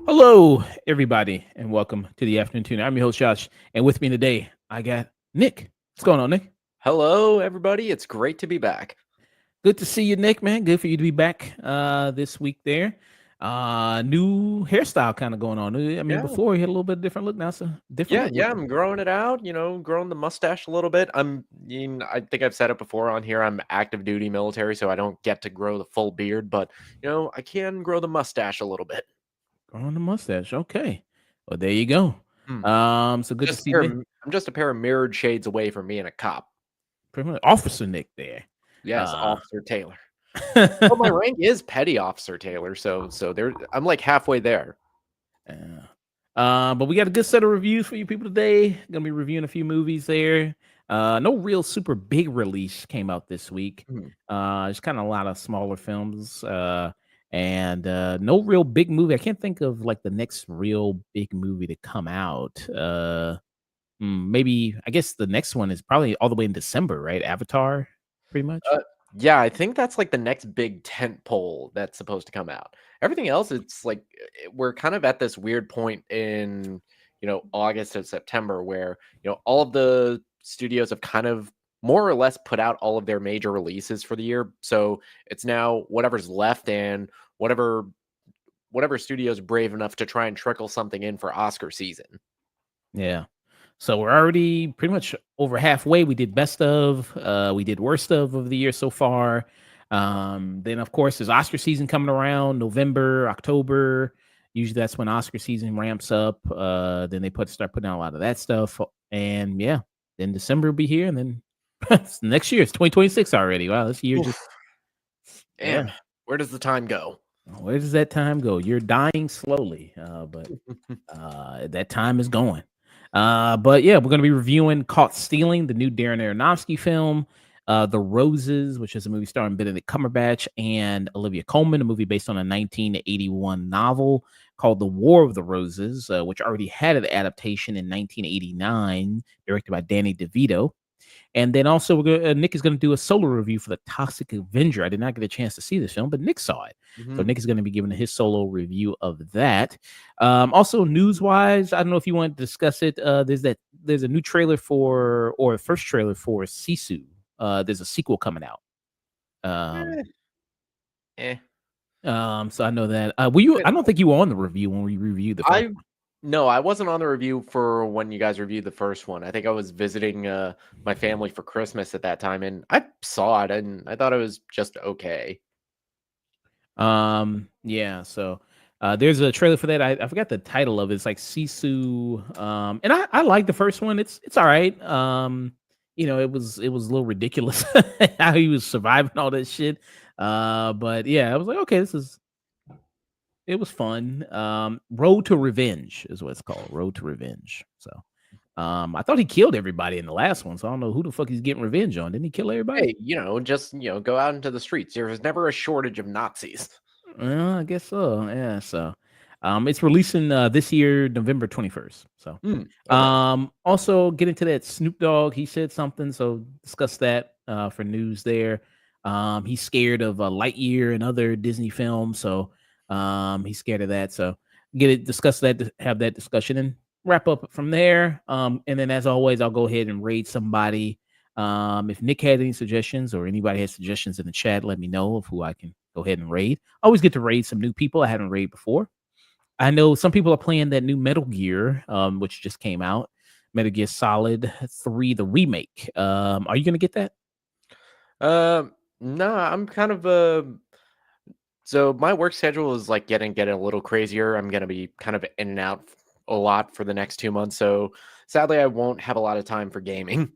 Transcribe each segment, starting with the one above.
Hello, everybody, and welcome to the Afternoon Tune. I'm your host, Josh, and with me today, I got Nick. What's going on, Nick? Hello, everybody. It's great to be back. Good to see you, Nick, man. Good for you to be back this week there. New hairstyle kind of going on. I mean, Yeah, before he had a little bit different look. Now it's a different look. I'm growing it out. Growing the mustache a little bit. I think I've said it before on here. I'm active duty military, so I don't get to grow the full beard, but I can grow the mustache a little bit. Growing the mustache. Okay. Well, there you go. Hmm. So good to Just a see pair Nick. I'm just a pair of mirrored shades away from being a cop. Pretty much Officer Nick there. Yes, Officer Taylor. Well, my rank is Petty Officer Taylor, so there I'm like halfway there. But we got a good set of reviews for you people today. Gonna be reviewing a few movies there. No real super big release came out this week. It's kind of a lot of smaller films. And no real big movie. I can't think of like the next real big movie to come out. Maybe I guess the next one is probably all the way in December, right? Avatar, pretty much. Yeah, I think that's like the next big tent pole that's supposed to come out. Everything else, it's like we're kind of at this weird point in, August and September where, all of the studios have kind of more or less put out all of their major releases for the year. So it's now whatever's left and whatever studio's brave enough to try and trickle something in for Oscar season. Yeah. So we're already pretty much over halfway. We did best of, we did worst of the year so far. Then of course there's Oscar season coming around, November, October. Usually that's when Oscar season ramps up. Then they start putting out a lot of that stuff. And yeah, then December will be here, and then next year it's 2026 already. Wow, this year just Damn, where does the time go? Where does that time go? You're dying slowly, but that time is going. But yeah, we're going to be reviewing Caught Stealing, the new Darren Aronofsky film, The Roses, which is a movie starring Benedict Cumberbatch and Olivia Colman, a movie based on a 1981 novel called The War of the Roses, which already had an adaptation in 1989, directed by Danny DeVito. And then also, Nick is going to do a solo review for The Toxic Avenger. I did not get a chance to see this film, but Nick saw it. So Nick is going to be giving his solo review of that. Also, news-wise, I don't know if you want to discuss it. There's a new trailer or a first trailer for Sisu. There's a sequel coming out. So I know that. Were you? I don't think you were on the review when we reviewed the first one. No, I wasn't on the review for when you guys reviewed the first one. I think I was visiting my family for Christmas at that time, and I saw it, and I thought it was just okay. Yeah. So there's a trailer for that. I forgot the title of it. It's like Sisu. And I like the first one. It's all right. It was a little ridiculous how he was surviving all that shit. But yeah, I was like, okay, it was fun. Road to Revenge is what it's called. Road to Revenge. So I thought he killed everybody in the last one, so I don't know who the fuck he's getting revenge on. Didn't he kill everybody? Hey, just go out into the streets. There was never a shortage of Nazis. Well, I guess so. Yeah. So it's releasing this year, November 21st. So Okay. Also get into that Snoop Dogg. He said something, so discuss that for news there. He's scared of Lightyear and other Disney films, so he's scared of that. So discuss that, have that discussion, and wrap up from there. And then as always, I'll go ahead and raid somebody. If Nick had any suggestions or anybody has suggestions in the chat, let me know of who I can go ahead and raid. I always get to raid some new people I haven't raided before. I know some people are playing that new Metal Gear, which just came out, Metal Gear Solid 3, the remake. Are you gonna get that? No, I'm kind of so my work schedule is like getting a little crazier. I'm gonna be kind of in and out a lot for the next 2 months, so sadly I won't have a lot of time for gaming.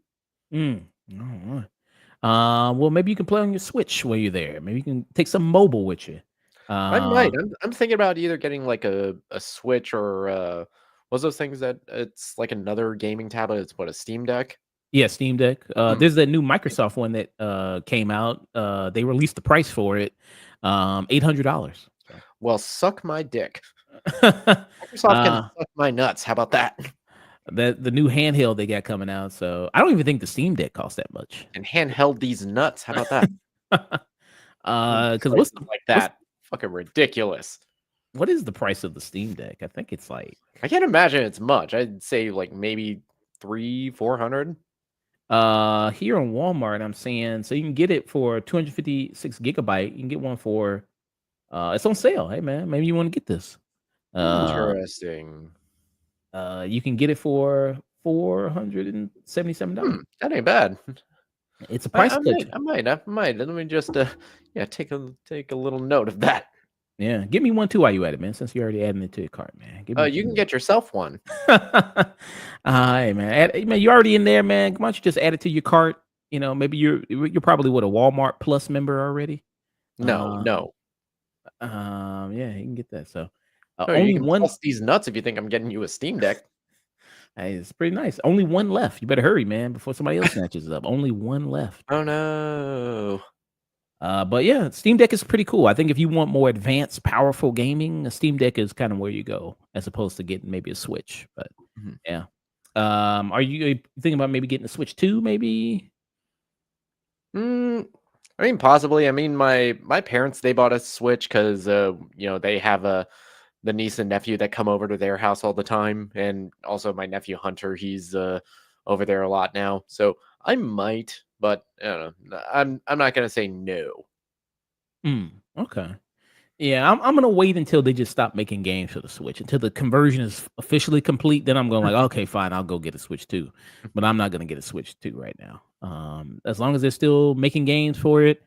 All right. Well, maybe you can play on your Switch while you're there. Maybe you can take some mobile with you. I might. I'm thinking about either getting like a Switch or what's those things that it's like another gaming tablet. It's what, a Steam Deck? Yeah, Steam Deck. Hmm. There's that new Microsoft one that came out. They released the price for it, $800. So, Well, suck my dick. Microsoft can uh, suck my nuts. How about that? the new handheld they got coming out. So I don't even think the Steam Deck costs that much. And handheld these nuts. How about that? Because Prices like that. Fucking ridiculous. what is the price of the Steam Deck? I think it's like I can't imagine it's much. I'd say like maybe 300-400. here on Walmart, I'm seeing so you can get it for 256 gigabyte. You can get one for it's on sale. Hey man, maybe you want to get this. Uh Interesting. you can get it for $477. That ain't bad. It's a I, price I cut. might, I might, I might. Let me just, yeah, take a little note of that. Yeah, give me one too while you at it, man. Since you're already adding it to your cart, man. Give me You can two. get yourself one. Hey man, man, you're already in there, man. Why don't you just add it to your cart? You know, maybe you're probably what a Walmart Plus member already. No, Uh, no, yeah, you can get that. So, no. You only can one. bust these nuts if you think I'm getting you a Steam Deck. Hey, it's pretty nice. Only one left. You better hurry, man, before somebody else snatches it up. Only one left. Oh no. But yeah, Steam Deck is pretty cool. I think if you want more advanced, powerful gaming, a Steam Deck is kind of where you go, as opposed to getting maybe a Switch. But Mhm. yeah, are you thinking about maybe getting a Switch too? Maybe. Mm, I mean, possibly. I mean, my parents, they bought a Switch because they have the niece and nephew that come over to their house all the time, and also my nephew Hunter, he's over there a lot now. So I might, but I don't know. I'm not gonna say no. Okay. Yeah, I'm gonna wait until they just stop making games for the Switch until the conversion is officially complete. Then I'm going like, okay, fine, I'll go get a Switch 2. But I'm not gonna get a Switch 2 right now. As long as they're still making games for it,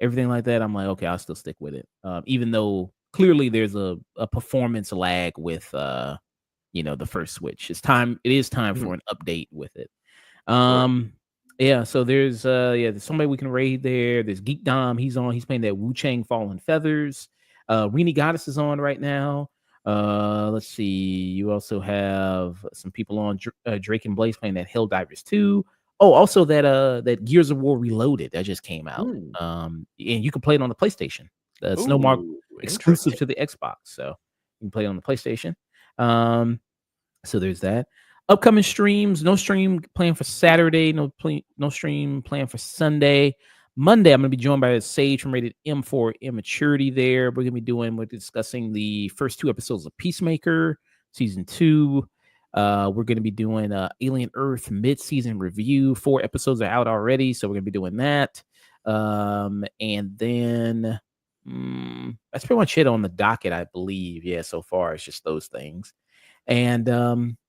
everything like that, I'm like, okay, I'll still stick with it. Even though clearly there's a performance lag with the first Switch. It is time Mhm. for an update with it. Right. Um, yeah, so there's somebody we can raid there. There's Geek Dom, he's playing that Wu Chang Fallen Feathers. Rini Goddess is on right now. Let's see. You also have some people on Drake and Blaze playing that Helldivers 2. Oh, also that Gears of War Reloaded that just came out. Mm. And you can play it on the PlayStation. It's no more Ooh, exclusive interesting. to the Xbox, so you can play it on the PlayStation. Um, so there's that. Upcoming streams, no stream planned for Saturday, no stream planned for Sunday. Monday, I'm gonna be joined by Sage from Rated M for Immaturity there. We're discussing the first 2 episodes of Peacemaker, season 2. We're gonna be doing Alien Earth mid-season review. 4 episodes are out already, so we're gonna be doing that. And then that's pretty much it on the docket, I believe. Yeah, so far it's just those things. And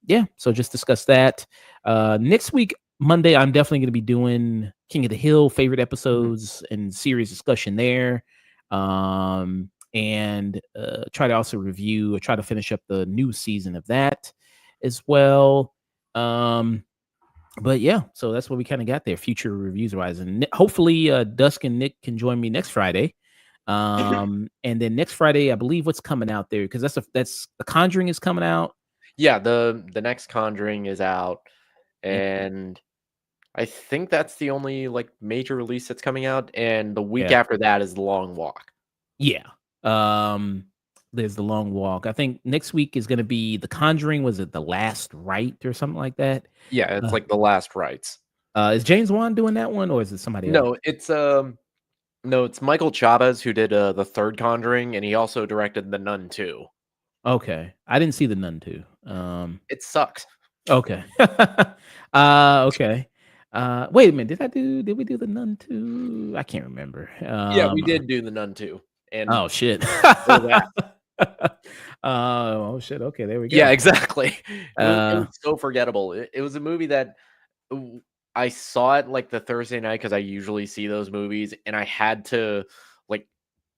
yeah, so just discuss that. Next week, Monday, I'm definitely going to be doing King of the Hill favorite Mhm. episodes and series discussion there. And try to also review or try to finish up the new season of that as well. Um, but yeah, so that's what we kind of got there, future reviews wise, and hopefully Dusk and Nick can join me next Friday. And then next Friday, I believe what's coming out there because that's The Conjuring is coming out. Yeah, the next Conjuring is out, And and I think that's the only like major release that's coming out. And the week yeah, after that is The Long Walk. yeah. Um, there's The Long Walk. I think next week is going to be The Conjuring. Was it The Last Rite or something like that? Yeah, it's Uh, like the last rites. is James Wan doing that one or is it somebody else? No, it's Michael Chavez who did the third Conjuring, and he also directed The Nun too. Okay, I didn't see The Nun too. It sucks. Okay. Okay. Wait a minute. Did we do The Nun too? I can't remember. Yeah, we did do The Nun too, and Oh shit. so that. Oh shit. Okay, there we go. Yeah, exactly. It was Uh so forgettable. It was a movie that w I saw it, like, the Thursday night because I usually see those movies, and I had to, like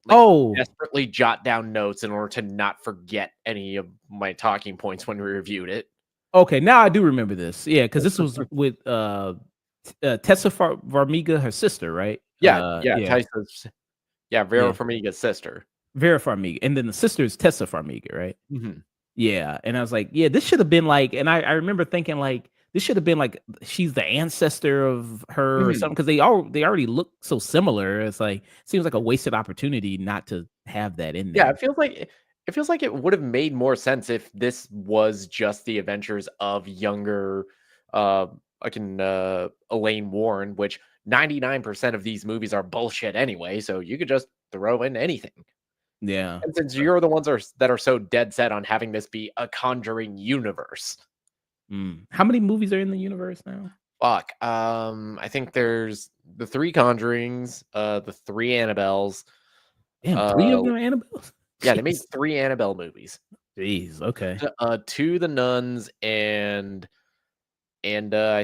oh, desperately jot down notes in order to not forget any of my talking points when we reviewed it. okay. Now I do remember this. Yeah, because this was with Tessa Farmiga, her sister, right? Yeah, yeah, Yeah, Tyson's yeah, Vera yeah. Farmiga's sister. Vera Farmiga, and then the sister is Tessa Farmiga, right? Mhm. Yeah, and I was like, yeah, this should have been like, and I remember thinking like this should have been like she's the ancestor of her or Mhm. something because they already look so similar. It's like seems like a wasted opportunity not to have that in Yeah, there. it feels like it would have made more sense if this was just the adventures of younger, uh, Elaine Warren, which 99% of these movies are bullshit anyway, so you could just throw in anything. Yeah. And since you're the ones that are so dead set on having this be a Conjuring universe, How many movies are in the universe now? fuck. I think there's the 3 Conjurings, the 3 Annabelles. Damn, 3 of Uh, them are Annabelles? yeah, they made Jeez. 3 Annabelle movies. Jeez, okay. 2 The Nuns, I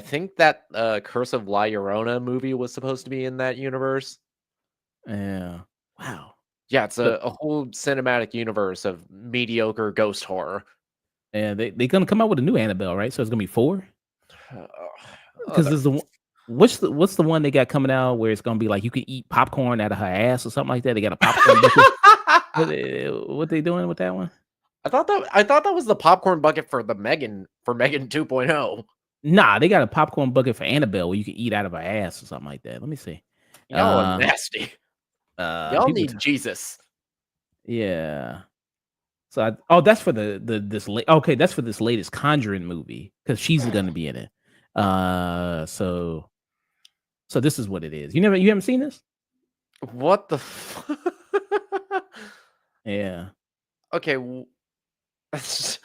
think that, Curse of La Llorona movie was supposed to be in that universe. Yeah. Wow. Yeah, it's So a whole cinematic universe of mediocre ghost horror. and they gonna come out with a new Annabelle, right? So it's gonna be 4? Because Other there's the one what's the one they got coming out where it's gonna be like you can eat popcorn out of her ass or something like that? They got a popcorn bucket. What they doing with that one? I thought that was the popcorn bucket for Megan 2.0. Nah, they got a popcorn bucket for Annabelle where you can eat out of her ass or something like that. Let me see. Y'all are Uh, nasty. Y'all people need Jesus. yeah. So oh, that's for okay, that's for this latest Conjuring movie because she's gonna be in it. So this is what it is. You haven't seen this? What the f Yeah. Okay, w this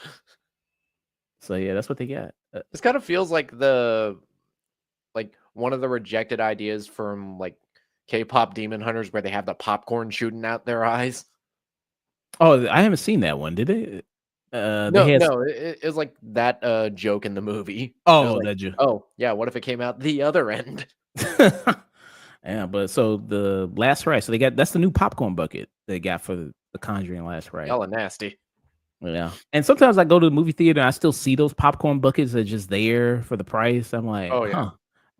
So yeah, that's what they got. kinda feels like one of the rejected ideas from, like, K-pop Demon Hunters where they have the popcorn shooting out their eyes. Oh, I haven't seen that one. Did they? They No, had. no, it was like that, joke in the movie. It was Oh, like, that you. "Oh, yeah, what if it came out the other end?" Yeah, but so the Last Ride. So they got that's the new popcorn bucket they got for the Conjuring Last Ride. Y'all are nasty. Yeah, and sometimes I go to the movie theater and I still see those popcorn buckets that are just there for the price. I'm like, Oh, yeah. huh.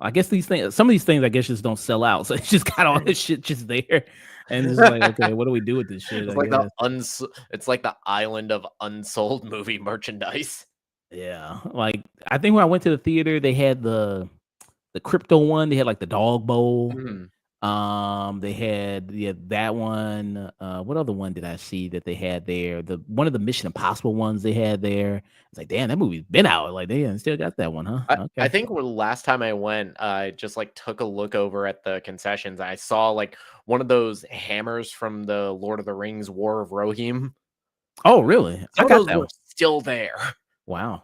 I guess some of these things, I guess, just don't sell out. So it's just got all this shit just there, and it's just like, okay, what do we do with this shit? It's I like guess. it's like the island of unsold movie merchandise. Yeah, like I think when I went to the theater, they had the crypto one. They had like the dog bowl. Mhm. They had that one. What other one did I see that they had there? The one of the Mission Impossible ones they had there. It's like, damn, that movie's been out. Like, they still got that one, huh? I Okay. think when last time I went, I just, like, took a look over at the concessions. I saw, like, one of those hammers from the Lord of the Rings War of Rohirrim. Oh, really? I Some of got those that were one. still there. Wow.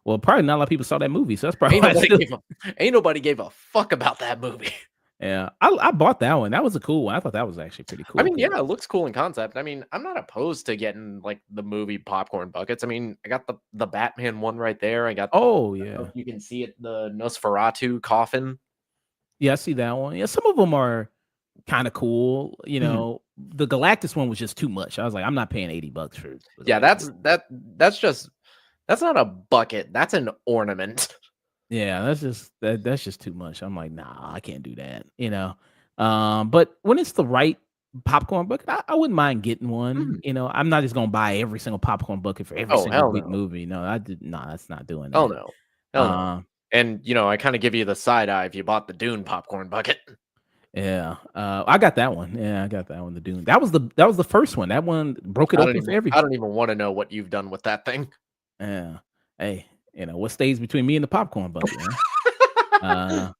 Well, probably not a lot of people saw that movie, so that's probably Ain't why it's nobody still. gave a ain't nobody gave a fuck about that movie. Yeah, I bought that one. That was a cool one. I thought that was actually pretty I cool mean, because. yeah, it looks cool in concept. I mean, I'm not opposed to getting, like, the movie popcorn buckets. I mean, I got the Batman one right there. Oh I don't know yeah, if you can see it, the Nosferatu coffin. yeah, I see that one. Yeah, some of them are kind of cool. Mhm. The Galactus one was just too much. I was like, I'm not paying $80 for the Yeah, Galactus. that's not a bucket, that's an ornament. Yeah, that's just too much. I'm like, nah, I can't do that. But when it's the right popcorn bucket, I wouldn't mind getting one. Mhm. I'm not just gonna buy every single popcorn bucket for every Oh, single hell big no. movie. No, I did no, that's not doing Hell that. no. Hell no. Um, And, I kinda give you the side eye if you bought the Dune popcorn bucket. yeah, I got that one. Yeah, I got that one. The Dune. That was the first one. That one broke it open for I every. don't even wanna know what you've done with that thing. Yeah. Hey, what stays between me and the popcorn bucket, man? Uh,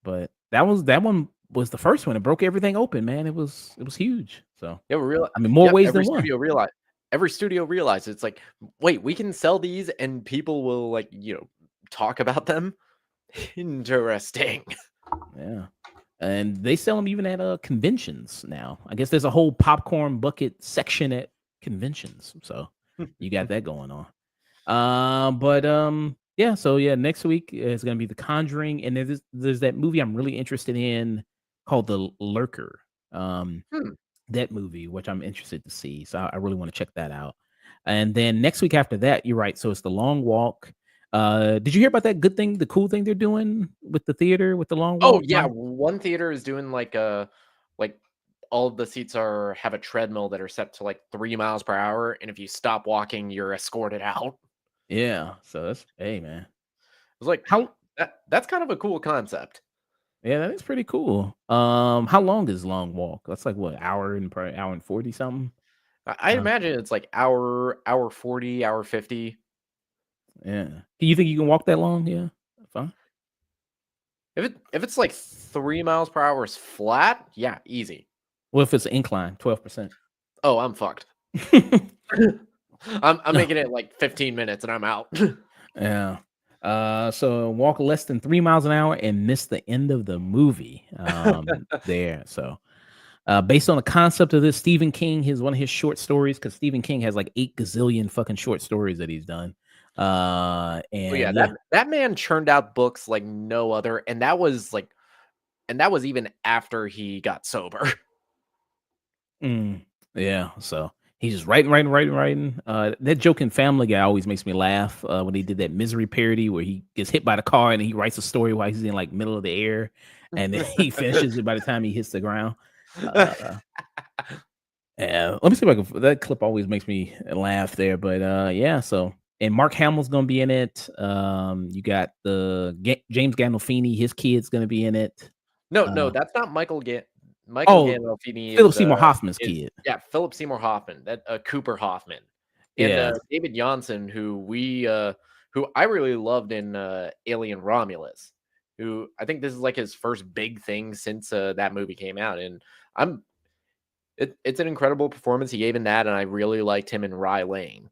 but that one was the first one. It broke everything open, man. It was huge. So, Yeah, we reali I mean, more yep, ways than one. every studio realized it's like, "Wait, we can sell these and people will, like, talk about them? Interesting." Yeah. And they sell them even at, conventions now. I guess there's a whole popcorn bucket section at conventions. So, you got that going on. Yeah, so yeah, next week is gonna be The Conjuring, and there's that movie I'm really interested in called The Lurker. Um, Hmm. that movie, which I'm interested to see. So I really want to check that out. And then next week after that, you're right. So it's The Long Walk. Did you hear about that good thing, the cool thing they're doing with the theater with the long Oh, walk? yeah, one theater is doing, like, all of the seats have a treadmill that are set to, like, 3 miles per hour, and if you stop walking, you're escorted out. Yeah. So that's hey man. was like, How that's kind of a cool concept. Yeah, that is pretty cool. How long is Long Walk? That's like what, hour and probably hour and 40 something? I Uh, imagine it's like hour 40, hour 50. yeah. Do you think you can walk that long? Yeah. Fine. If it's like 3 miles per hour is flat, yeah, easy. What if it's an incline, 12%? Oh, I'm fucked. I'm making it like 15 minutes and I'm out. Yeah. So walk less than 3 miles an hour and miss the end of the movie. There. So based on the concept of this, Stephen King, his one of his short stories, because Stephen King has like 8 gazillion fucking short stories that he's done. Oh yeah, And yeah, that man churned out books like no other, and that was even after he got sober. mm, yeah. So he's just writing. That joke in Family Guy always makes me laugh when he did that misery parody where he gets hit by the car and he writes a story while he's in like middle of the air, and then he finishes it by the time he hits the ground. Uh, Yeah, let me see if I can. That clip always makes me laugh there, but yeah. So, and Mark Hamill's gonna be in it. You got James Gandolfini, his kid's gonna be in it. No, no, Uh, that's not Michael oh, Gandolfini Philip Seymour Hoffman's is kid. yeah, Philip Seymour Hoffman, that Cooper Hoffman, and Yeah. David Janssen, who I really loved in Alien Romulus, who I think this is like his first big thing since that movie came out, and I'm it's an incredible performance he gave in that, and I really liked him in Rye Lane.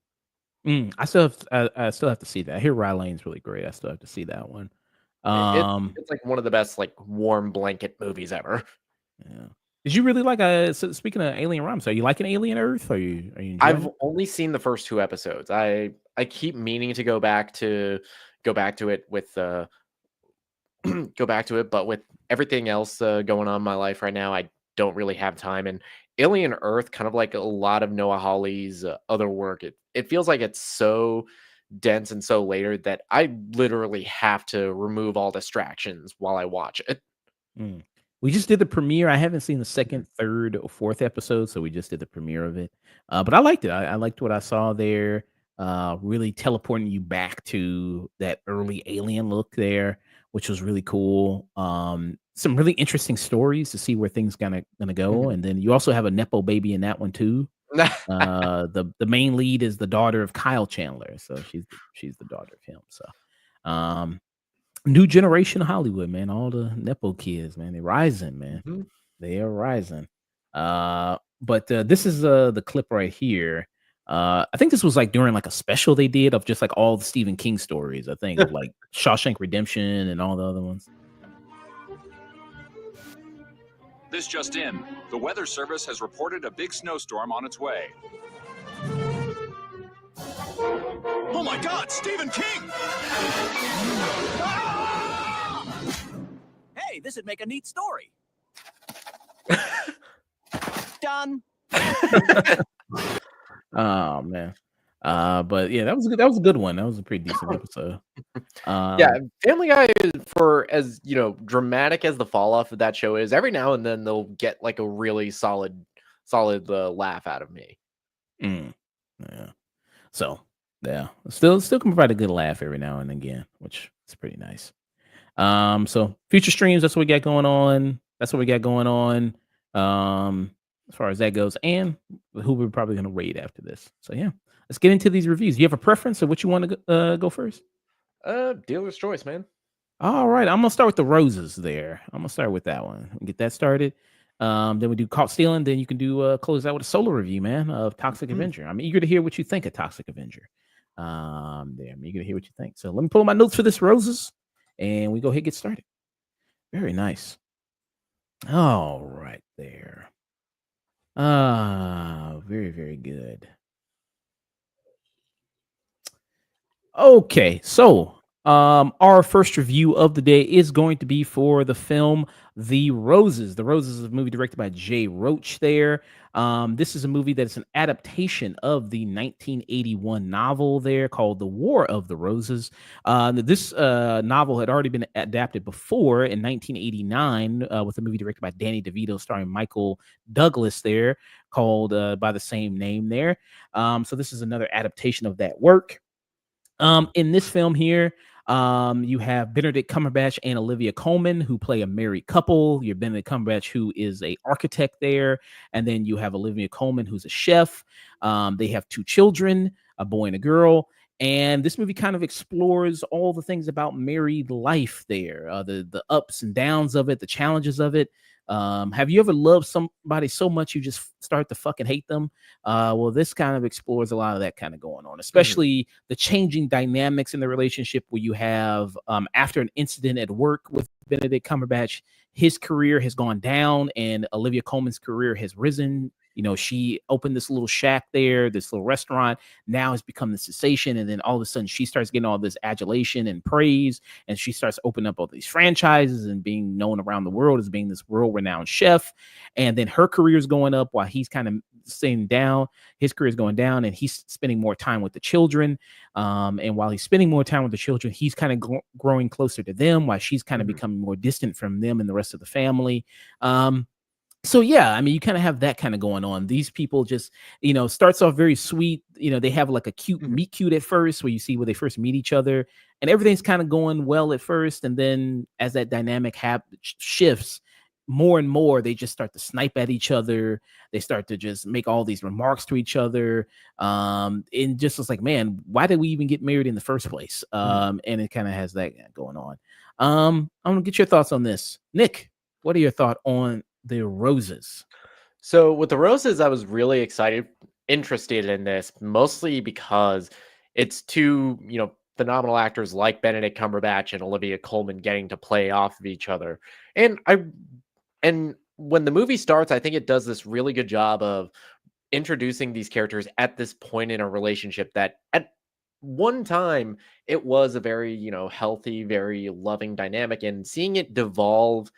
I still have to see that. I hear Rylane's really great. I still have to see that one. Um, It's like one of the best like warm blanket movies ever. yeah. Did you really like so speaking of Alien Rhymes, are you liking Alien Earth? Are you enjoying I've it? only seen the first 2 episodes. I keep meaning to go back to it with, go back to it, but with everything else, going on in my life right now, I don't really have time, and Alien Earth, kind of like a lot of Noah Hawley's, other work, it feels like it's so dense and so layered that I literally have to remove all distractions while I watch it. Mm. We just did the premiere. I haven't seen the Mhm. second, third, or fourth episode, so we just did the premiere of it. But I liked it. I liked what I saw there. Really teleporting you back to that early Alien look there, which was really cool. Some really interesting stories to see where things gonna go, Mhm. and then you also have a nepo baby in that one too. The main lead is the daughter of Kyle Chandler, so she's the daughter of him. So, um, new generation of Hollywood, man. All the nepo kids, man. They're rising, man. Mhm. They are rising. But this is the clip right here. I think this was like during like a special they did of just like all the Stephen King stories. I think of like Shawshank Redemption and all the other ones. This just in. The Weather Service has reported a big snowstorm on its way. Oh my God, Stephen King! Hey, this would make a neat story. Done. Oh man. But yeah, that was a good. That was a good one. That was a pretty decent episode. Yeah, Um, Family Guy is for as, dramatic as the fall off of that show is, every now and then they'll get like a really solid laugh out of me. mm, yeah. So yeah, still can provide a good laugh every now and again, which is pretty nice. So future streams, that's what we got going on. That's what we got going on. As far as that goes, and who we're probably gonna raid after this. So yeah, let's get into these reviews. You have a preference of what you want to go first? Dealer's choice, man. All right, I'm gonna start with the roses there. I'm gonna start with that one. Get that started. Then we do caught stealing. Then you can do close out with a solo review, man, of Toxic Mhm. Avenger. I'm eager to hear what you think of Toxic Avenger. There, I'm eager to hear what you think. So let me pull up my notes for this roses, and we go ahead and get started. Very nice. All right, there. Very, very good. Okay, so our first review of the day is going to be for the film The Roses. The Roses is a movie directed by Jay Roach there. This is a movie that's an adaptation of the 1981 novel there called The War of the Roses. This novel had already been adapted before in 1989 with a movie directed by Danny DeVito starring Michael Douglas there called by the same name there. So this is another adaptation of that work. In this film here, You have Benedict Cumberbatch and Olivia Colman, who play a married couple. You have Benedict Cumberbatch, who is a architect there, and then you have Olivia Colman, who's a chef. They have 2 children, a boy and a girl. And this movie kind of explores all the things about married life there, the ups and downs of it, the challenges of it. Have you ever loved somebody so much you just start to fucking hate them? Well, this kind of explores a lot of that kind of going on, especially the changing dynamics in the relationship where you have, after an incident at work with Benedict Cumberbatch, his career has gone down and Olivia Colman's career has risen. You know, she opened this little shack there, this little restaurant. Now has become the sensation. And then all of a sudden she starts getting all this adulation and praise. And she starts opening up all these franchises and being known around the world as being this world-renowned chef. And then her career is going up while he's kind of staying down. His career is going down and he's spending more time with the children. And while he's spending more time with the children, he's kind of growing closer to them while she's kind of becoming more distant from them and the rest of the family. So yeah, I mean, you kind of have that kind of going on. These people just, starts off very sweet. They have like a cute meet cute at first, where you see where they first meet each other, and everything's kind of going well at first. And then as that dynamic shifts more and more, they just start to snipe at each other. They start to just make all these remarks to each other. And just was like, man, why did we even get married in the first place? And it kind of has that going on. I'm gonna get your thoughts on this, Nick. What are your thoughts on the Roses? So with the Roses, I was really interested in this, mostly because it's 2, phenomenal actors like Benedict Cumberbatch and Olivia Colman getting to play off of each other. And when the movie starts, I think it does this really good job of introducing these characters at this point in a relationship that at one time it was a very, healthy, very loving dynamic, and seeing it devolve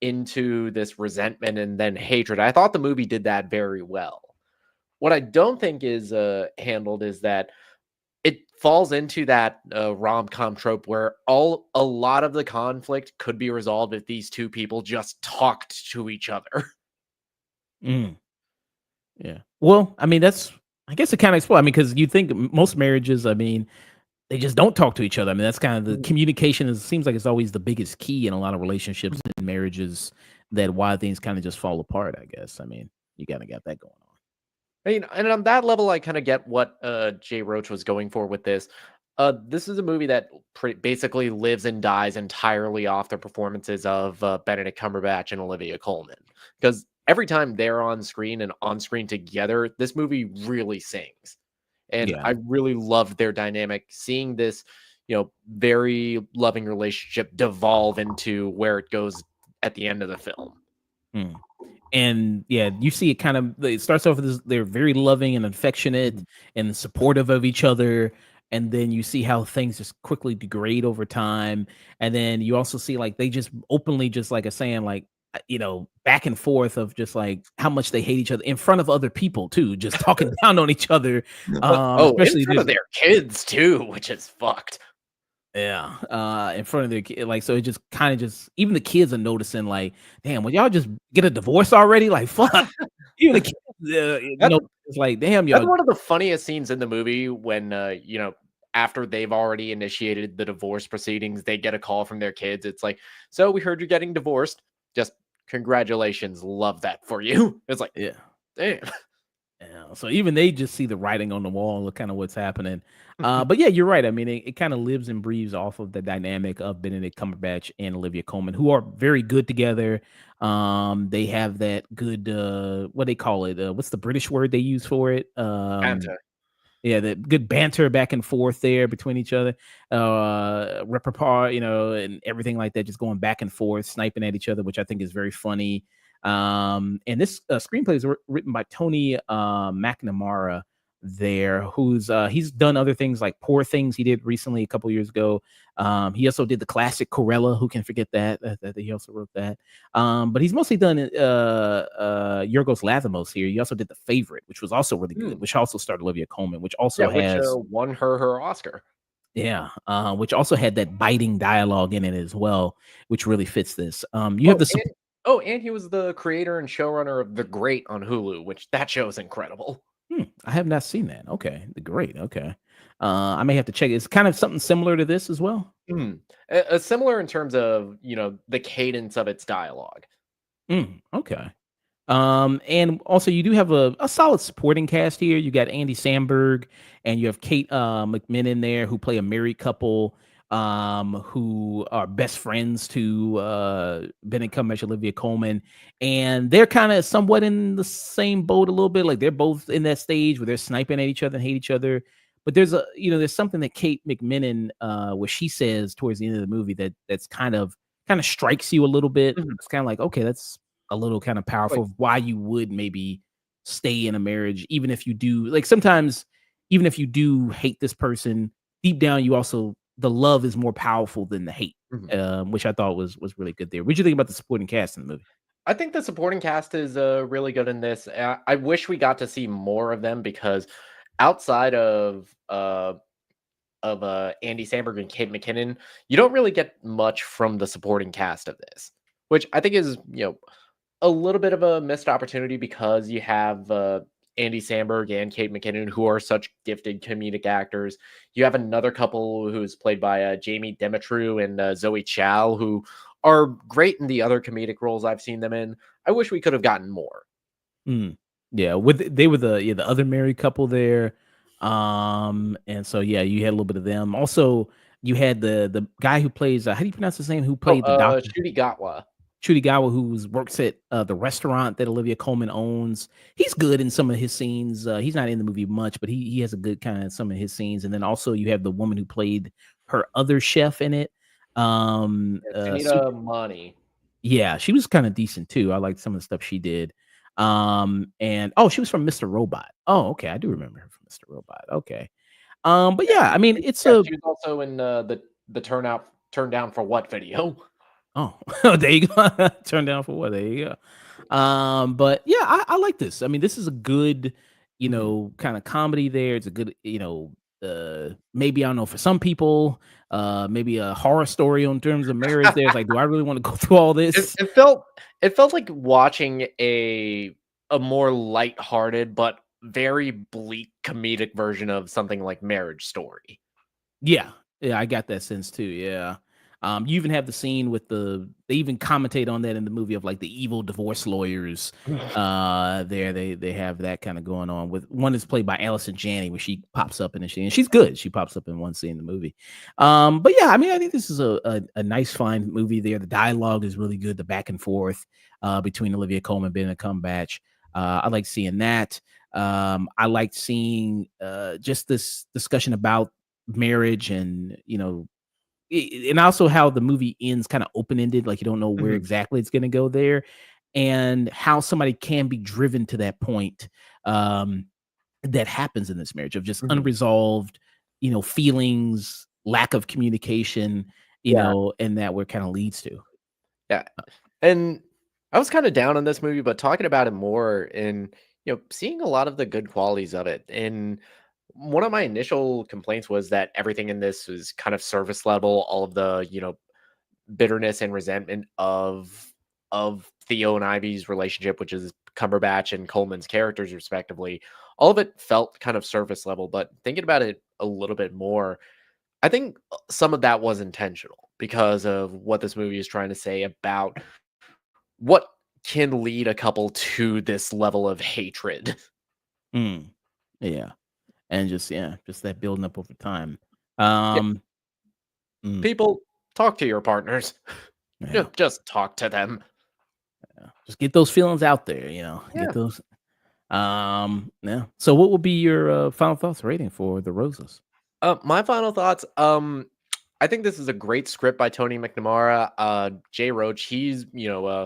into this resentment and then hatred. I thought the movie did that very well. What I don't think is handled is that it falls into that rom-com trope where a lot of the conflict could be resolved if these 2 people just talked to each other. Yeah. Well, I mean, I guess it kind of explains. I mean, because you think most marriages, I mean, they just don't talk to each other. I mean, that's kind of the communication seems like it's always the biggest key in a lot of relationships and marriages, that why things kind of just fall apart, I guess. I mean, you kind of got that going on. I mean, and on that level, I kind of get what Jay Roach was going for with this. This is a movie that basically lives and dies entirely off the performances of Benedict Cumberbatch and Olivia Colman. Because every time they're on screen and on screen together, this movie really sings. And I really loved their dynamic, seeing this, very loving relationship devolve into where it goes at the end of the film. And yeah, you see it kind of, it starts off with this, they're very loving and affectionate and supportive of each other. And then you see how things just quickly degrade over time. And then you also see like they just openly just like saying like, back and forth of just like how much they hate each other in front of other people too, just talking down on each other. Especially in front of their kids too, which is fucked. Yeah, in front of their kid, like, so it just kind of even the kids are noticing, like, damn, would y'all just get a divorce already? Like, fuck, even the kids, it's like, damn, y'all. That's one of the funniest scenes in the movie when, after they've already initiated the divorce proceedings, they get a call from their kids. It's like, so we heard you're getting divorced. Just congratulations, love that for you. It's like, yeah, damn. Yeah, so even they just see the writing on the wall of kind of what's happening. But yeah, you're right. I mean, it kind of lives and breathes off of the dynamic of Benedict Cumberbatch and Olivia Colman, who are very good together. They have that good, what they call it? What's the British word they use for it? Banter. Yeah, the good banter back and forth there between each other, repertoire, and everything like that, just going back and forth, sniping at each other, which I think is very funny. And this screenplay is written by Tony McNamara there, who's he's done other things like Poor Things he did recently a couple years ago. He also did the classic Corella, who can forget that he also wrote that. But he's mostly done Yorgos Lanthimos here. He also did The Favorite, which was also really good, which also starred Olivia Colman, which also has won her Oscar. Yeah, which also had that biting dialogue in it as well, which really fits this. You have the and he was the creator and showrunner of The Great on Hulu, which that show is incredible. I have not seen that. Okay, The Great. Okay, I may have to check. It's kind of something similar to this as well. Similar in terms of the cadence of its dialogue. Okay. And also you do have a solid supporting cast here. You got Andy Samberg and you have Kate McMinnon there who play a married couple who are best friends to Benedict Cumberbatch, Olivia Colman, and they're kind of somewhat in the same boat a little bit. Like they're both in that stage where they're sniping at each other and hate each other. But there's something that Kate McMinnon where she says towards the end of the movie that's kind of strikes you a little bit. Mhm. It's kind of like, okay, that's a little kind of Like, powerful of why you would maybe stay in a marriage, even if you do like sometimes, even if you do hate this person, deep down you also the love is more powerful than the hate, mhm. which I thought was really good there. What do you think about the supporting cast in the movie? I think the supporting cast is really good in this. I wish we got to see more of them because outside of Andy Samberg and Kate McKinnon, you don't really get much from the supporting cast of this, which I think is a little bit of a missed opportunity because you have Andy Samberg and Kate McKinnon, who are such gifted comedic actors. You have another couple who's played by Jamie Demetru and Zoe Chow, who are great in the other comedic roles I've seen them in. I wish we could have gotten more. Mm. Yeah, with they were the other married couple there. And so yeah, you had a little bit of them. Also, you had the guy who plays how do you pronounce his name? Who Oh, played the doctor? Shooty Gatwa. Chudigawa, who's works at the restaurant that Olivia Colman owns. He's good in some of his scenes. He's not in the movie much, but he has a good kind of some of his scenes. And then also you have the woman who played her other chef in it. Sunita Mani. Yeah, she was kind of decent too. I liked some of the stuff she did. And oh, she was from Mr. Robot. Oh, okay, I do remember her from Mr. Robot. Okay. But yeah, I mean, it's Yeah, a she was also in the turn down for what video? oh, there you go. Turn down for what? There you go. But yeah, I like this. I mean, this is a good, Mhm. kind of comedy there. It's a good, maybe I don't know for some people, maybe a horror story on terms of marriage. There's like, do I really want to go through all It, this? it felt it felt like watching a more lighthearted but very bleak comedic version of something like Marriage Story. Yeah. Yeah, I got that sense too. Yeah. You even have the scene with they even commentate on that in the movie of like the evil divorce lawyers. There they have that kind of going on with one is played by Allison Janney, where she pops up in a scene and she's good. She pops up in one scene in the movie. But yeah, I mean, I think this is a nice fine movie there. The dialogue is really good, the back and forth between Olivia Colman and Benedict Cumberbatch. I like seeing that. I like seeing just this discussion about marriage and and also how the movie ends kind of open-ended, like you don't know where Mhm, exactly it's going to go there, and how somebody can be driven to that point um that happens in this marriage of just mhm. unresolved feelings, lack of communication, Yeah, and that where kind of leads to. yeah. And I was kind of down on this movie, but talking about it more and seeing a lot of the good qualities of it. And one of my initial complaints was that everything in this was kind of surface level, all of the, bitterness and resentment of Theo and Ivy's relationship, which is Cumberbatch and Coleman's characters respectively. All of it felt kind of surface level, but thinking about it a little bit more, I think some of that was intentional because of what this movie is trying to say about what can lead a couple to this level of hatred. Mm, yeah, and just that building up over time. Yeah, um mm, people, talk to your partners. yeah, Just talk to them. yeah, just get those feelings out there, get Yeah. those. Yeah. So what would be your final thoughts rating for The Roses? My final thoughts. I think this is a great script by Tony McNamara. Jay Roach, he's uh,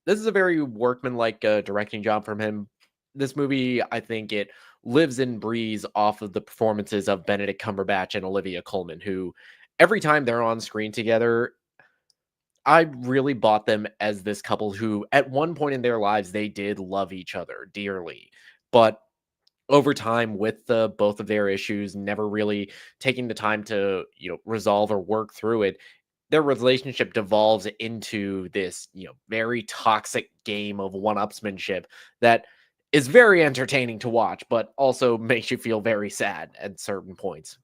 this is a very workmanlike directing job from him. This movie, I think it lives and breathes off of the performances of Benedict Cumberbatch and Olivia Colman, who every time they're on screen together, I really bought them as this couple who, at one point in their lives, they did love each other dearly, but over time with the both of their issues never really taking the time to resolve or work through it, their relationship devolves into this very toxic game of one-upsmanship that is very entertaining to watch, but also makes you feel very sad at certain points.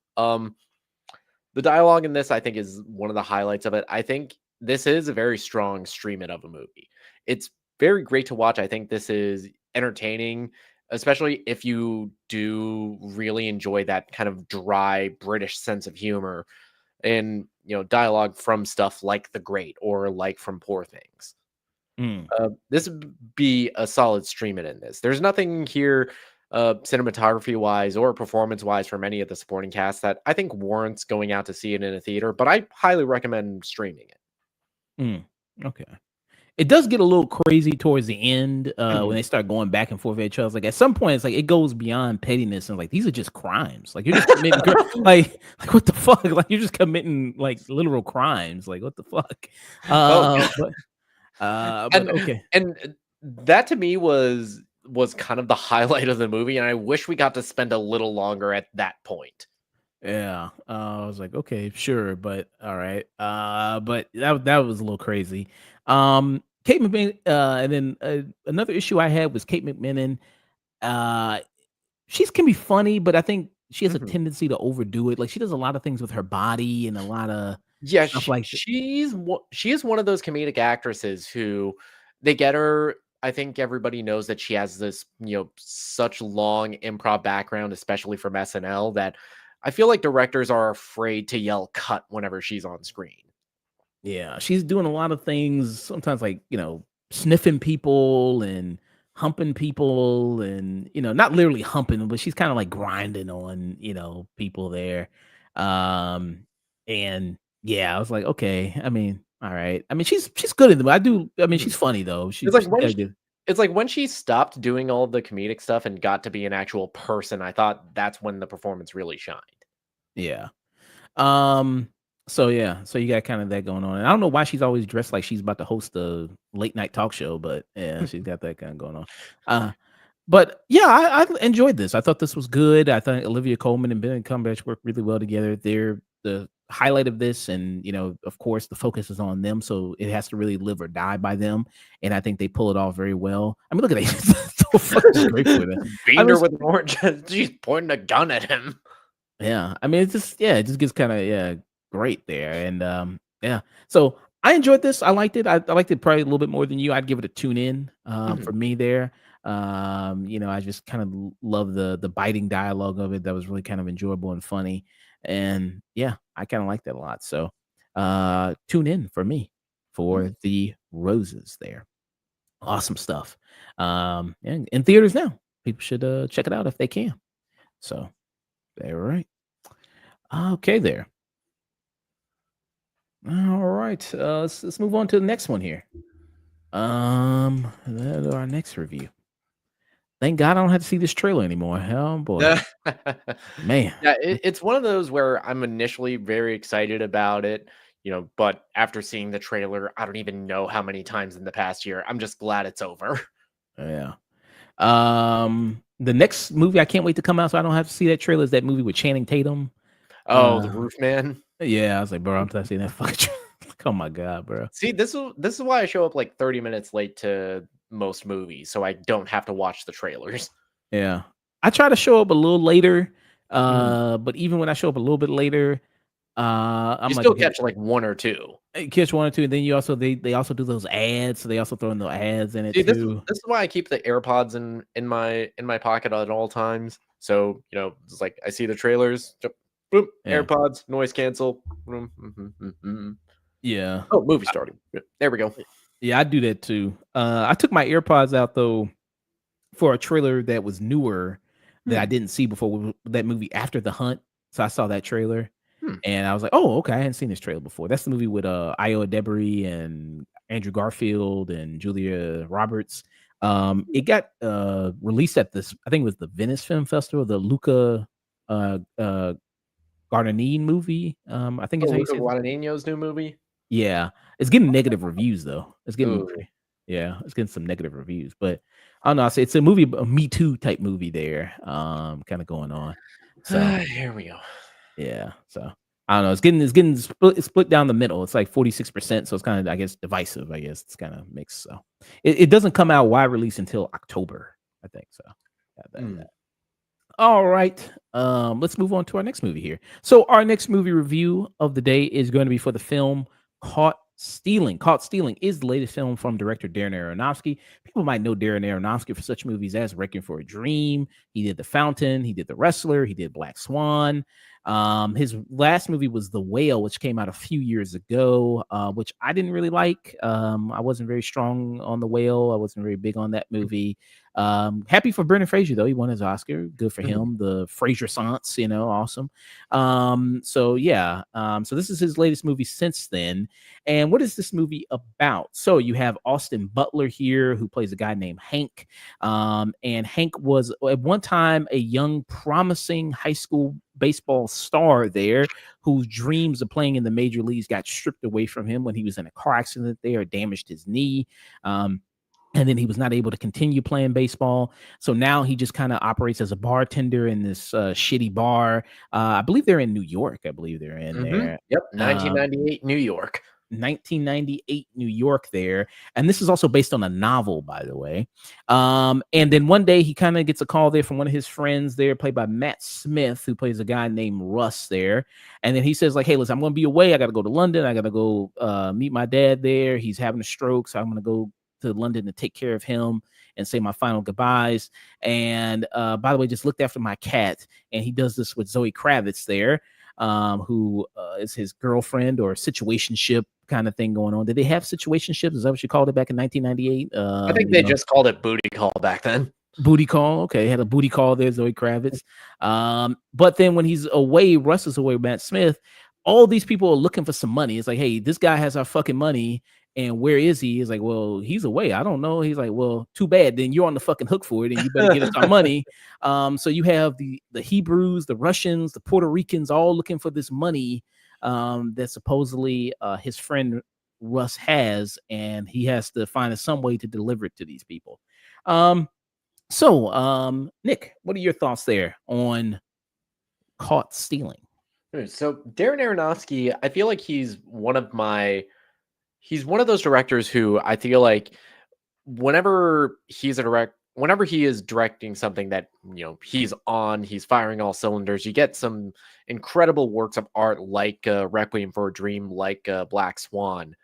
The dialogue in this, I think, is one of the highlights of it. I think this is a very strong streaming of a movie. It's very great to watch. I think this is entertaining, especially if you do really enjoy that kind of dry British sense of humor and dialogue from stuff like The Great or like from Poor Things. Mm. This would be a solid stream it in this. There's nothing here, cinematography wise or performance wise from any of the supporting cast that I think warrants going out to see it in a theater, but I highly recommend streaming it. Mm. Okay. It does get a little crazy towards the end when Mhm. they start going back and forth at each other. Like at some point, it's like it goes beyond pettiness and like these are just crimes. Like you're just committing like what the fuck? Like you're just committing like literal crimes. Like what the fuck? Oh, But and okay. that to me was kind of the highlight of the movie, and I wish we got to spend a little longer at that point. Yeah, I was like, okay, sure, but all right. But that was a little crazy. Kate McMinn, and then another issue I had was Kate McMinnon. Uh, she's can be funny, but I think she has a Mhm. tendency to overdo it. Like she does a lot of things with her body and a lot of Yeah, stuff like that. she is one of those comedic actresses who they get her. I think everybody knows that she has this, such long improv background, especially from SNL, that I feel like directors are afraid to yell cut whenever she's on screen. Yeah, she's doing a lot of things, sometimes like, sniffing people and humping people and, not literally humping them, but she's kind of like grinding on, people there. Um, and yeah, I was like, okay, I mean, all right. I mean, she's good in them. I mean, Mhm. she's funny though. It's like She's when got she, good. it's like when she stopped doing all of the comedic stuff and got to be an actual person, I thought that's when the performance really shined. Yeah. Um, so yeah, so you got kind of that going on. And I don't know why she's always dressed like she's about to host a late night talk show, but yeah, she's got that kind of going on. Uh, But yeah, I enjoyed this. I thought this was good. I thought Olivia Colman and Benedict Cumberbatch worked really well together. They're the highlight of this, and of course, the focus is on them, so it has to really live or die by them. And I think they pull it off very well. I mean, look at that, so fucking great for them. I Beamed mean, her with an orange. She's pointing a gun at him. yeah, I mean, it just gets kind of great there, and yeah. So I enjoyed this. I liked it. I liked it probably a little bit more than you. I'd give it a tune in Mhm. for me there. I just kind of love the biting dialogue of it. That was really kind of enjoyable and funny, and yeah, I kind of like that a lot. So tune in for me for Mhm. the roses there. Awesome stuff. And in theaters now. People should check it out if they can. So, all right. Okay, there. All right. Let's move on to the next one here. Our next review. Thank God I don't have to see this trailer anymore. Oh boy, Yeah, man. it's one of those where I'm initially very excited about it, but after seeing the trailer, I don't even know how many times in the past year, I'm just glad it's over. Yeah. The next movie I can't wait to come out, so I don't have to see that trailer. Is that movie with Channing Tatum? Oh, the Uh, Roof Man. yeah. I was like, bro, I'm not seeing that fucking. Like, oh my God, bro. See, this is why I show up like 30 minutes late to most movies, so I don't have to watch the trailers. Yeah. I try to show up a little later. Mhm. But even when I show up a little bit later, I'm You like, still okay, catch like one or two. catch one or two, and then you also they also do those ads, so they also throw in the ads in it See, too. this is why I keep the AirPods in my pocket at all times. So, it's like I see the trailers, boom, Yeah, AirPods, noise cancel. Boom, mhm, mhm, mhm. yeah, Oh, movie starting. Yep, there we go. yeah. I do that too. I took my AirPods out though for a trailer that was newer that I Hmm, didn't see before that movie After the Hunt. So I saw that trailer hmm. and I was like, oh, okay, I hadn't seen this trailer before. That's the movie with Iowa Debris and Andrew Garfield and Julia Roberts. It got released at this, I think it was the Venice Film Festival, the Luca Guadagnini movie. I think Oh, is how you Luca say it. Guadagnino's new movie? Yeah, it's getting negative reviews though. It's getting Ooh. yeah, it's getting some negative reviews, but I don't know. It's a movie, a Me Too type movie there, kind of going on. So Here we go. yeah, so I don't know. It's getting split down the middle. It's like 46%, so it's kind of I guess divisive. I guess it's kind of mixed. So it doesn't come out wide release until October. I think so. Got that. All right. Let's move on to our next movie here. So our next movie review of the day is going to be for the film Caught Stealing. Caught Stealing is the latest film from director Darren Aronofsky. People might know Darren Aronofsky for such movies as Wrecking for a Dream. He did The Fountain. He did The Wrestler. He did Black Swan. His last movie was The Whale, which came out a few years ago, which I didn't really like. I wasn't very strong on The Whale. I wasn't very big on that movie. Happy for Brendan Fraser though. He won his Oscar. Good for him. The Fraser Sance, awesome. So yeah. So this is his latest movie since then. And what is this movie about? So you have Austin Butler here, who plays a guy named Hank. And Hank was at one time a young, promising high school baseball star there, whose dreams of playing in the major leagues got stripped away from him when he was in a car accident there, damaged his knee. And then he was not able to continue playing baseball. So now he just kind of operates as a bartender in this shitty bar. I believe they're in New York. I believe they're in there. Yep. 1998 New York. 1998 New York there. And this is also based on a novel, by the way. And then one day he kind of gets a call there from one of his friends there, played by Matt Smith, who plays a guy named Russ there. And then he says, like, hey, listen, I'm going to be away. I got to go to London. I got to go meet my dad there. He's having a stroke. So I'm going to go to London to take care of him and say my final goodbyes. And by the way, just looked after my cat. And he does this with Zoe Kravitz there, who is his girlfriend or situationship kind of thing going on. Did they have situationships? Is that what you called it back in 1998? I think they just called it booty call back then. Booty call. Okay. Had a booty call there, Zoe Kravitz. But then when he's away, Russ is away with Matt Smith, all these people are looking for some money. It's like, hey, this guy has our fucking money. And where is he? He's like, well, he's away. I don't know. He's like, well, too bad. Then you're on the fucking hook for it, and you better get us our money. So you have the Hebrews, the Russians, the Puerto Ricans, all looking for this money that supposedly his friend Russ has, and he has to find some way to deliver it to these people. So Nick, what are your thoughts there on Caught Stealing? So Darren Aronofsky, I feel like he's one of those directors who I feel like whenever he is directing something that, he's firing all cylinders, you get some incredible works of art like Requiem for a Dream, like Black Swan.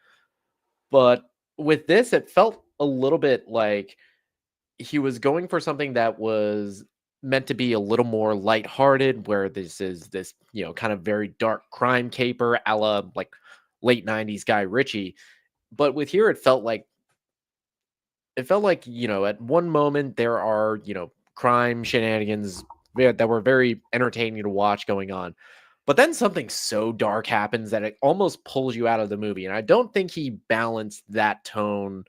But with this, it felt a little bit like he was going for something that was meant to be a little more lighthearted, where this is this, kind of very dark crime caper a la like late 90s Guy Ritchie. But with here, it felt like, at one moment there are, crime shenanigans that were very entertaining to watch going on. But then something so dark happens that it almost pulls you out of the movie. And I don't think he balanced that tone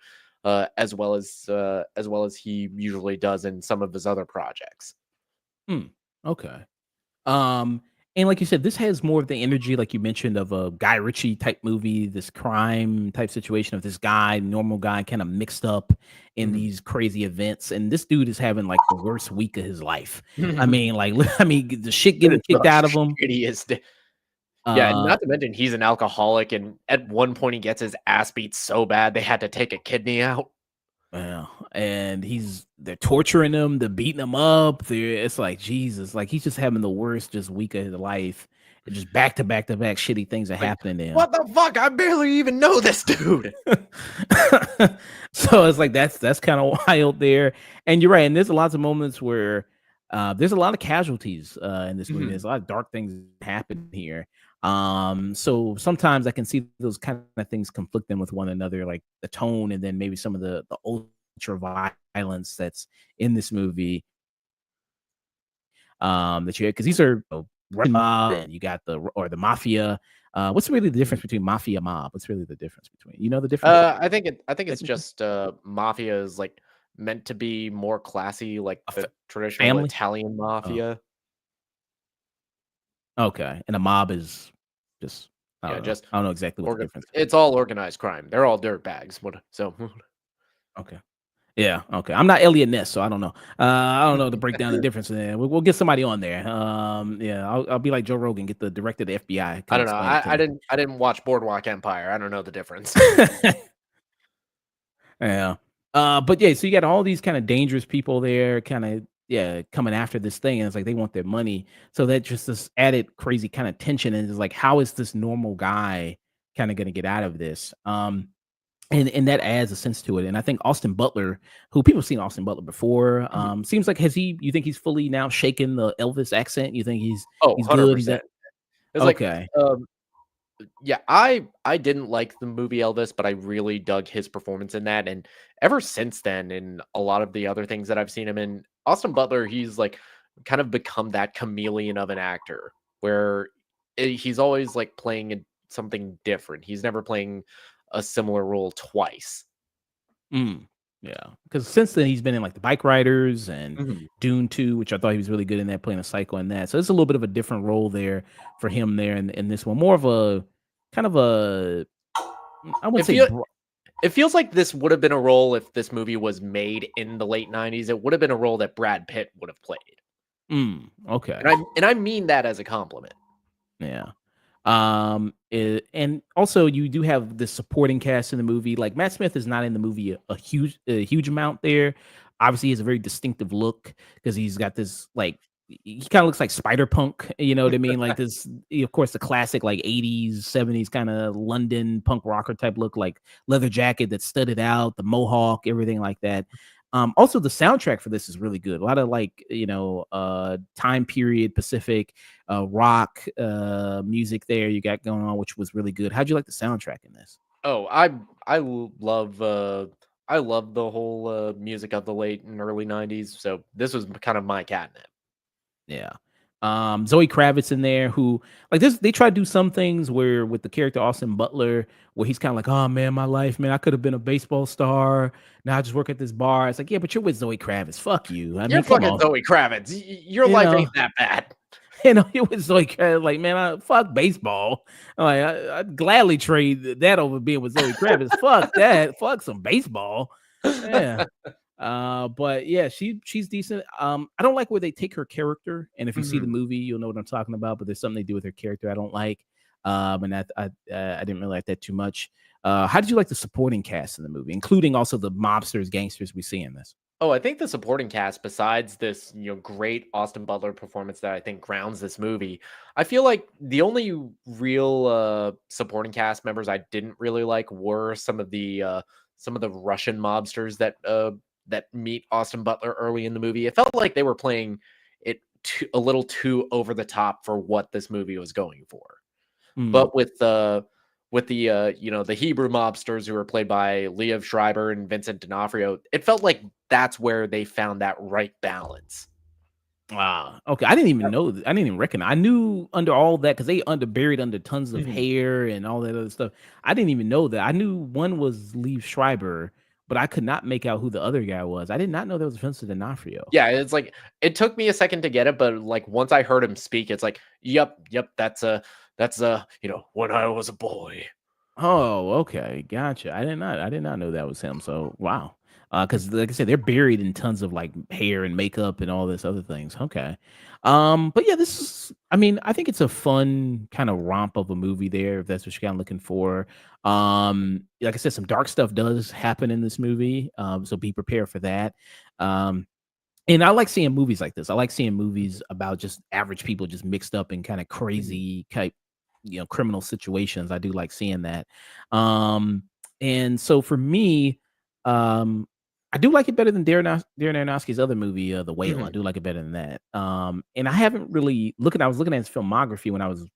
as well as he usually does in some of his other projects. Okay. And like you said, this has more of the energy, like you mentioned, of a Guy Ritchie type movie, this crime type situation of this guy, normal guy, kind of mixed up in these crazy events. And this dude is having like the worst week of his life. I mean, the shit getting kicked out of him. Yeah, and not to mention he's an alcoholic, and at one point he gets his ass beat so bad they had to take a kidney out. Yeah, and they're torturing him, they're beating him up. It's like Jesus, like he's just having the worst just week of his life. And just back to back shitty things are happening to him. What the fuck? I barely even know this dude. So it's like that's kind of wild there. And you're right. And there's lots of moments where there's a lot of casualties in this movie. There's a lot of dark things happen here. So sometimes I can see those kind of things conflicting with one another, like the tone and then maybe some of the ultra violence that's in this movie. That you had, because these are mob, and you got the mafia. What's really the difference between mafia mob? What's really the difference between, the difference? I think it's just mafia is like meant to be more classy, like the traditional family? Italian mafia. Okay, and a mob is just I don't know exactly what the difference is. It's all organized crime. They're all dirtbags. Okay. Yeah. Okay. I'm not Elliot Ness, so I don't know. I don't know to break down the difference. We'll get somebody on there. Yeah. I'll be like Joe Rogan, get the director of the FBI. I don't know. I didn't watch Boardwalk Empire. I don't know the difference. Yeah. But yeah, so you got all these kind of dangerous people there, kind of coming after this thing, and it's like they want their money. So that just this added crazy kind of tension, and it's like, how is this normal guy kind of going to get out of this? And that adds a sense to it. And I think Austin Butler, who people have seen Austin Butler before, Mhm. seems like you think he's fully now shaken the Elvis accent? You think Oh, he's good? He's 100%. at It's like, okay. yeah, I didn't like the movie Elvis, but I really dug his performance in that, and ever since then, in a lot of the other things that I've seen him in, Austin Butler, he's like kind of become that chameleon of an actor where he's always like playing something different. He's never playing a similar role twice. Mm, yeah, because since then he's been in like the Bike Riders and Mhm. Dune 2, which I thought he was really good in that, playing a psycho in that. So it's a little bit of a different role there for him there in this one. More of a kind of a I wouldn't It say feel it feels like this would have been a role if this movie was made in the late 90s. It would have been a role that Brad Pitt would have played. okay. And I mean that as a compliment. Yeah. And also you do have the supporting cast in the movie. Like Matt Smith is not in the movie a huge amount there. Obviously, he has a very distinctive look because he's got this like he kind of looks like Spider Punk. You know what I mean? Like this, of course, the classic like 80s, 70s kind of London punk rocker type look, like leather jacket that's studded out, the mohawk, everything like that. Also, the soundtrack for this is really good. A lot of like time period Pacific rock music there you got going on, which was really good. How'd you like the soundtrack in this? Oh, love I love the whole music of the late and early 90s. So this was kind of my catnip. Yeah. Zoe Kravitz in there who like this they try to do some things where with the character Austin Butler where he's kind of like, oh man, my life, man, I could have been a baseball star. Now I just work at this bar. It's like, yeah, but you're with Zoe Kravitz. Fuck you. I You're mean, come fucking on. Zoe Kravitz. Your You life know, ain't that bad. it was like, man, fuck baseball. I'd gladly trade that over being with Zoe Kravitz. Fuck that. Fuck some baseball. Yeah. But yeah, she's decent. I don't like where they take her character, and if you see the Mhm. movie, you'll know what I'm talking about. But there's something they do with her character I don't like. And I didn't really like that too much. How did you like the supporting cast in the movie, including also the mobsters, gangsters we see in this? Oh, I think the supporting cast, besides this, great Austin Butler performance that I think grounds this movie, I feel like the only real supporting cast members I didn't really like were some of the Russian mobsters that meet Austin Butler early in the movie. It felt like they were playing it a little too over the top for what this movie was going for. Mm. But with the the Hebrew mobsters who were played by Liev Schreiber and Vincent D'Onofrio, it felt like that's where they found that right balance. Wow. Okay. I didn't even know. I didn't even reckon. I knew under all that because they buried under tons of Mhm. hair and all that other stuff. I didn't even know that. I knew one was Liev Schreiber, but I could not make out who the other guy was. I did not know there was Vincent D'Onofrio. Yeah, it's like it took me a second to get it, but like once I heard him speak, it's like, yep, that's when I was a boy. Oh, okay, gotcha. I did not know that was him. So wow. Because like I said, they're buried in tons of like hair and makeup and all this other things. Okay. But yeah, this is I mean, I think it's a fun kind of romp of a movie there, if that's what you're kind of looking for. Like I said, some dark stuff does happen in this movie. So be prepared for that. Um, and I like seeing movies like this. I like seeing movies about just average people just mixed up in kind of Mhm. crazy type, criminal situations. I do like seeing that. Um, and so for me, um, I do like it better than Darren Aronofsky's other movie, The Whale. I Mhm. do like it better than that. And I haven't really I was looking at his filmography when I was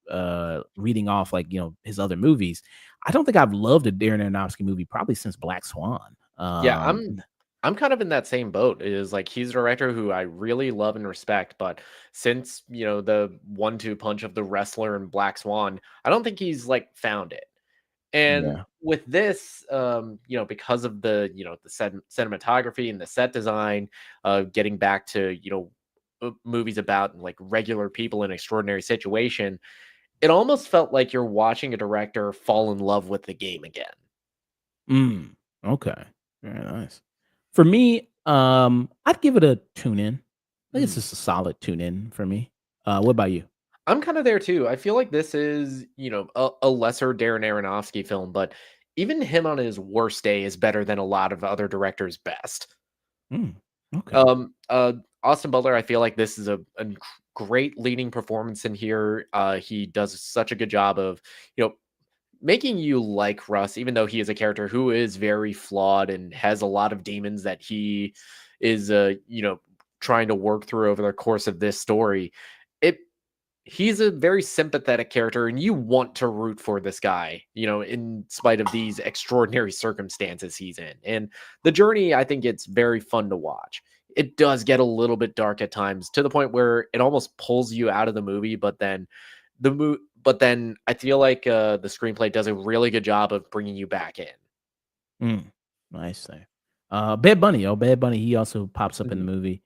reading off like his other movies. I don't think I've loved a Darren Aronofsky movie probably since Black Swan. Yeah, I'm kind of in that same boat. Is like he's a director who I really love and respect, but since the 1-2 punch of The Wrestler and Black Swan, I don't think he's like found it. And Yeah. with this, because of the cinematography and the set design, getting back to movies about like regular people in extraordinary situation, it almost felt like you're watching a director fall in love with the game again. Mm, okay. Very nice. For me, I'd give it a tune in. I think it's Mhm. just a solid tune in for me. What about you? I'm kind of there too. I feel like this is, a lesser Darren Aronofsky film, but even him on his worst day is better than a lot of other directors' best. Mm, okay. Austin Butler, I feel like this is a great leading performance in here. He does such a good job of, you know, making you like Russ, even though he is a character who is very flawed and has a lot of demons that he is, trying to work through over the course of this story. It He's a very sympathetic character, and you want to root for this guy, in spite of these extraordinary circumstances he's in. And the journey, I think it's very fun to watch. It does get a little bit dark at times to the point where it almost pulls you out of the movie, but then I feel like the screenplay does a really good job of bringing you back in. Nice there. Bad Bunny, Bad Bunny, he also pops up in the Mhm. movie.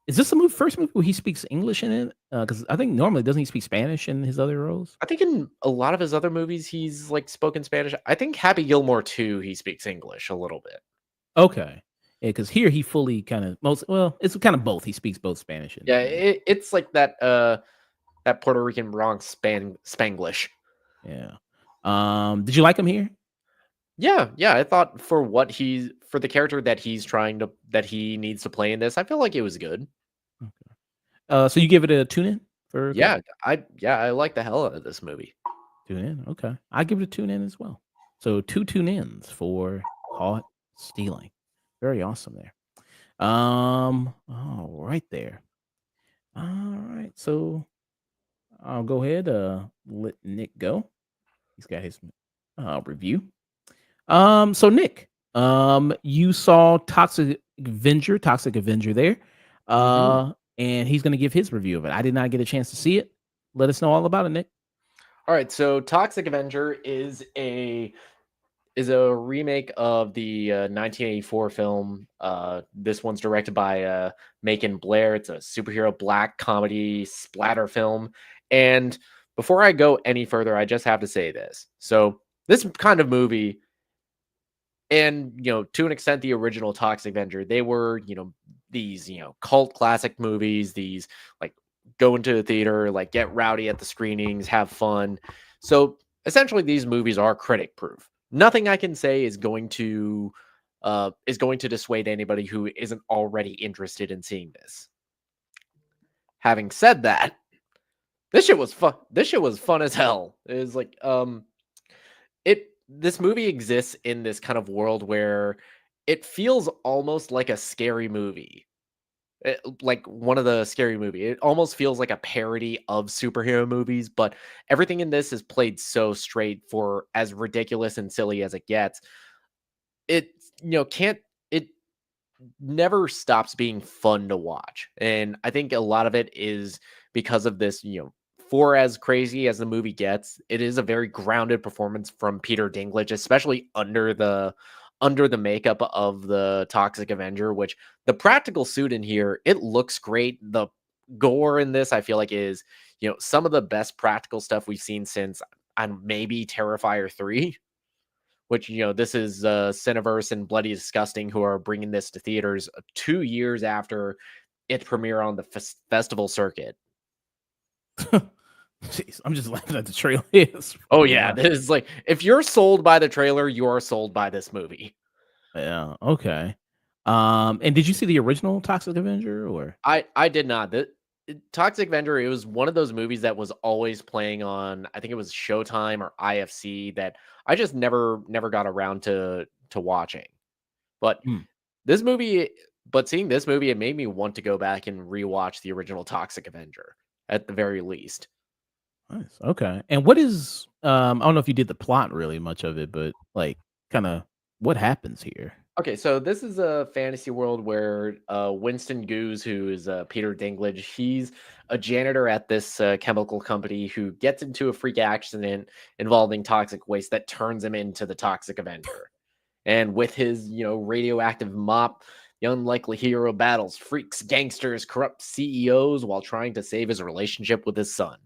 Is this the first movie where he speaks English in it? Because I think normally doesn't he speak Spanish in his other roles? I think in a lot of his other movies, he's like spoken Spanish. I think Happy Gilmore too, he speaks English a little bit. Okay. Yeah, because here he fully kind of it's kind of both. He speaks both Spanish and Yeah, English. it's like that Puerto Rican Bronx Spanglish. Yeah. Did you like him here? Yeah. I thought for the character that that he needs to play in this, I feel like it was good. So you give it a tune in for Yeah, I like the hell out of this movie. tune in. Okay, I give it a tune in as well. So 2 tune ins for Caught Stealing. Very awesome there. All right there. All right, so I'll go ahead. Let Nick go. He's got his review. So Nick, you saw Toxic Avenger there. Mhm. And he's gonna give his review of it. I did not get a chance to see it. Let us know all about it, Nick. All right, so Toxic Avenger is a remake of the 1984 film. This one's directed by Macon Blair. It's a superhero black comedy splatter film. And before I go any further, I just have to say this. So this kind of movie, and to an extent, the original Toxic Avenger, they were these cult classic movies. These like go into the theater, like get rowdy at the screenings, have fun. So essentially, these movies are critic proof. Nothing I can say is going to dissuade anybody who isn't already interested in seeing this. Having said that, this shit was fun. This shit was fun as hell. It was like this movie exists in this kind of world where it feels almost like a scary movie. Like one of the scary movie. It almost feels like a parody of superhero movies, but everything in this is played so straight for as ridiculous and silly as it gets. It can't it never stops being fun to watch. And I think a lot of it is because of this, for as crazy as the movie gets, it is a very grounded performance from Peter Dinklage, especially under the makeup of the Toxic Avenger, which the practical suit in here, it looks great. The gore in this, I feel like is, some of the best practical stuff we've seen since maybe Terrifier 3. Which this is Cineverse and Bloody Disgusting who are bringing this to theaters 2 years after its premiere on the festival circuit. Jeez, I'm just laughing at the trailer. Yes. Oh yeah, this is like if you're sold by the trailer, you are sold by this movie. Yeah. Okay. And did you see the original Toxic Avenger or? I did not. Toxic Avenger, it was one of those movies that was always playing on, I think it was Showtime or IFC, that I just never got around to watching. But Hmm. seeing this movie, it made me want to go back and rewatch the original Toxic Avenger at the very least. Nice. Okay. And what is I don't know if you did the plot really much of it, but like kind of what happens here? Okay, so this is a fantasy world where Winston Goose, who is Peter Dinklage, he's a janitor at this chemical company who gets into a freak accident involving toxic waste that turns him into the Toxic Avenger. And with his, radioactive mop, the unlikely hero battles freaks, gangsters, corrupt CEOs while trying to save his relationship with his son.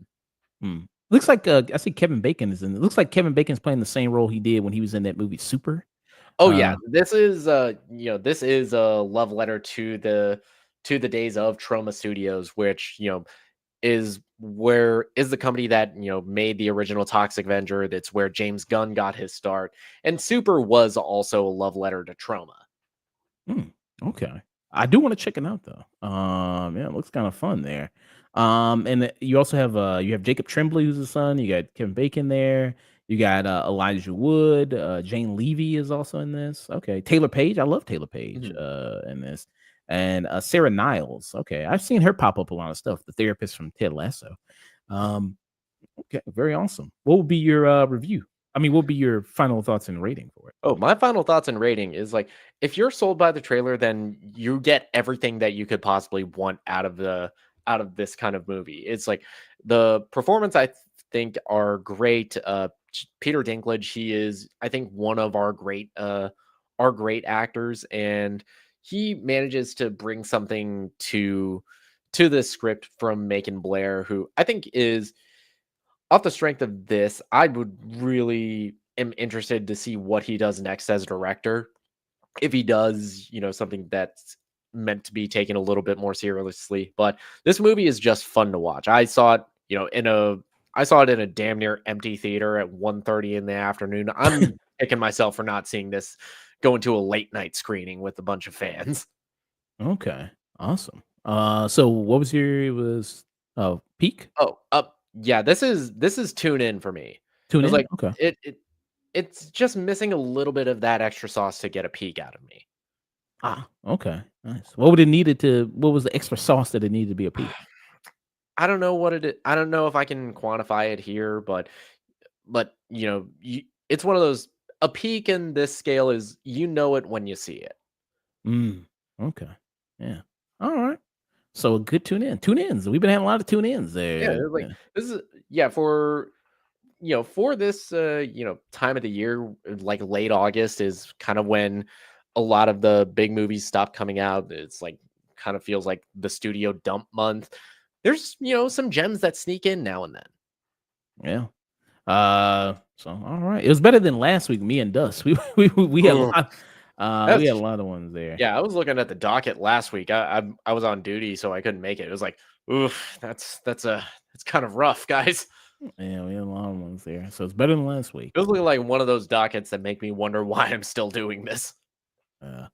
Hmm. Looks like I see Kevin Bacon is in it. Looks like Kevin Bacon's playing the same role he did when he was in that movie Super. Oh yeah, Uh, this is this is a love letter to the days of Troma Studios, which is the company that made the original Toxic Avenger. That's where James Gunn got his start, and Super was also a love letter to Trauma. Okay. I do want to check it out though. Yeah, it looks kind of fun there. And you also have you have Jacob Tremblay, who's the son. You got Kevin Bacon there. You got Elijah Wood. Jane Levy is also in this. Okay, Taylor Page. I love Taylor Page. In this, and Sarah Niles. Okay, I've seen her pop up a lot of stuff. The therapist from Ted Lasso. Okay, very awesome. What would be your review? I mean, what would be your final thoughts and rating for it? Oh, my final thoughts and rating is like, if you're sold by the trailer, then you get everything that you could possibly want out of this kind of movie. It's like the performance I think are great. Peter Dinklage, he is, I think, one of our great actors, and he manages to bring something to this script from Macon Blair, who I think is, off the strength of this, I would really am interested to see what he does next as a director. If he does, something that's meant to be taken a little bit more seriously. But this movie is just fun to watch. I saw it, in a damn near empty theater at 1:30 in the afternoon. I'm kicking myself for not seeing this go into a late night screening with a bunch of fans. Okay, awesome. So what was peak? Oh, yeah, this is tune in for me. Tune It's in. like Okay. it's just missing a little bit of that extra sauce to get a peak out of me. Okay, nice. What was the extra sauce that it needed to be a peak? I don't know what it is. I don't know if I can quantify it here, but it's one of those. A peak in this scale is, it when you see it. Okay. Yeah. All right. So a good tune-ins. We've been having a lot of tune-ins there. Yeah, it's like this is for for this time of the year, like late August is kind of when a lot of the big movies stop coming out. It's like kind of feels like the studio dump month. There's some gems that sneak in now and then. Yeah. So all right. It was better than last week, me and Dust. We had a lot we had a lot of ones there. Yeah, I was looking at the docket last week. I was on duty, so I couldn't make it. It was like, oof, that's kind of rough, guys. Yeah, we had a lot of ones there. So it's better than last week. It was looking like one of those dockets that make me wonder why I'm still doing this. So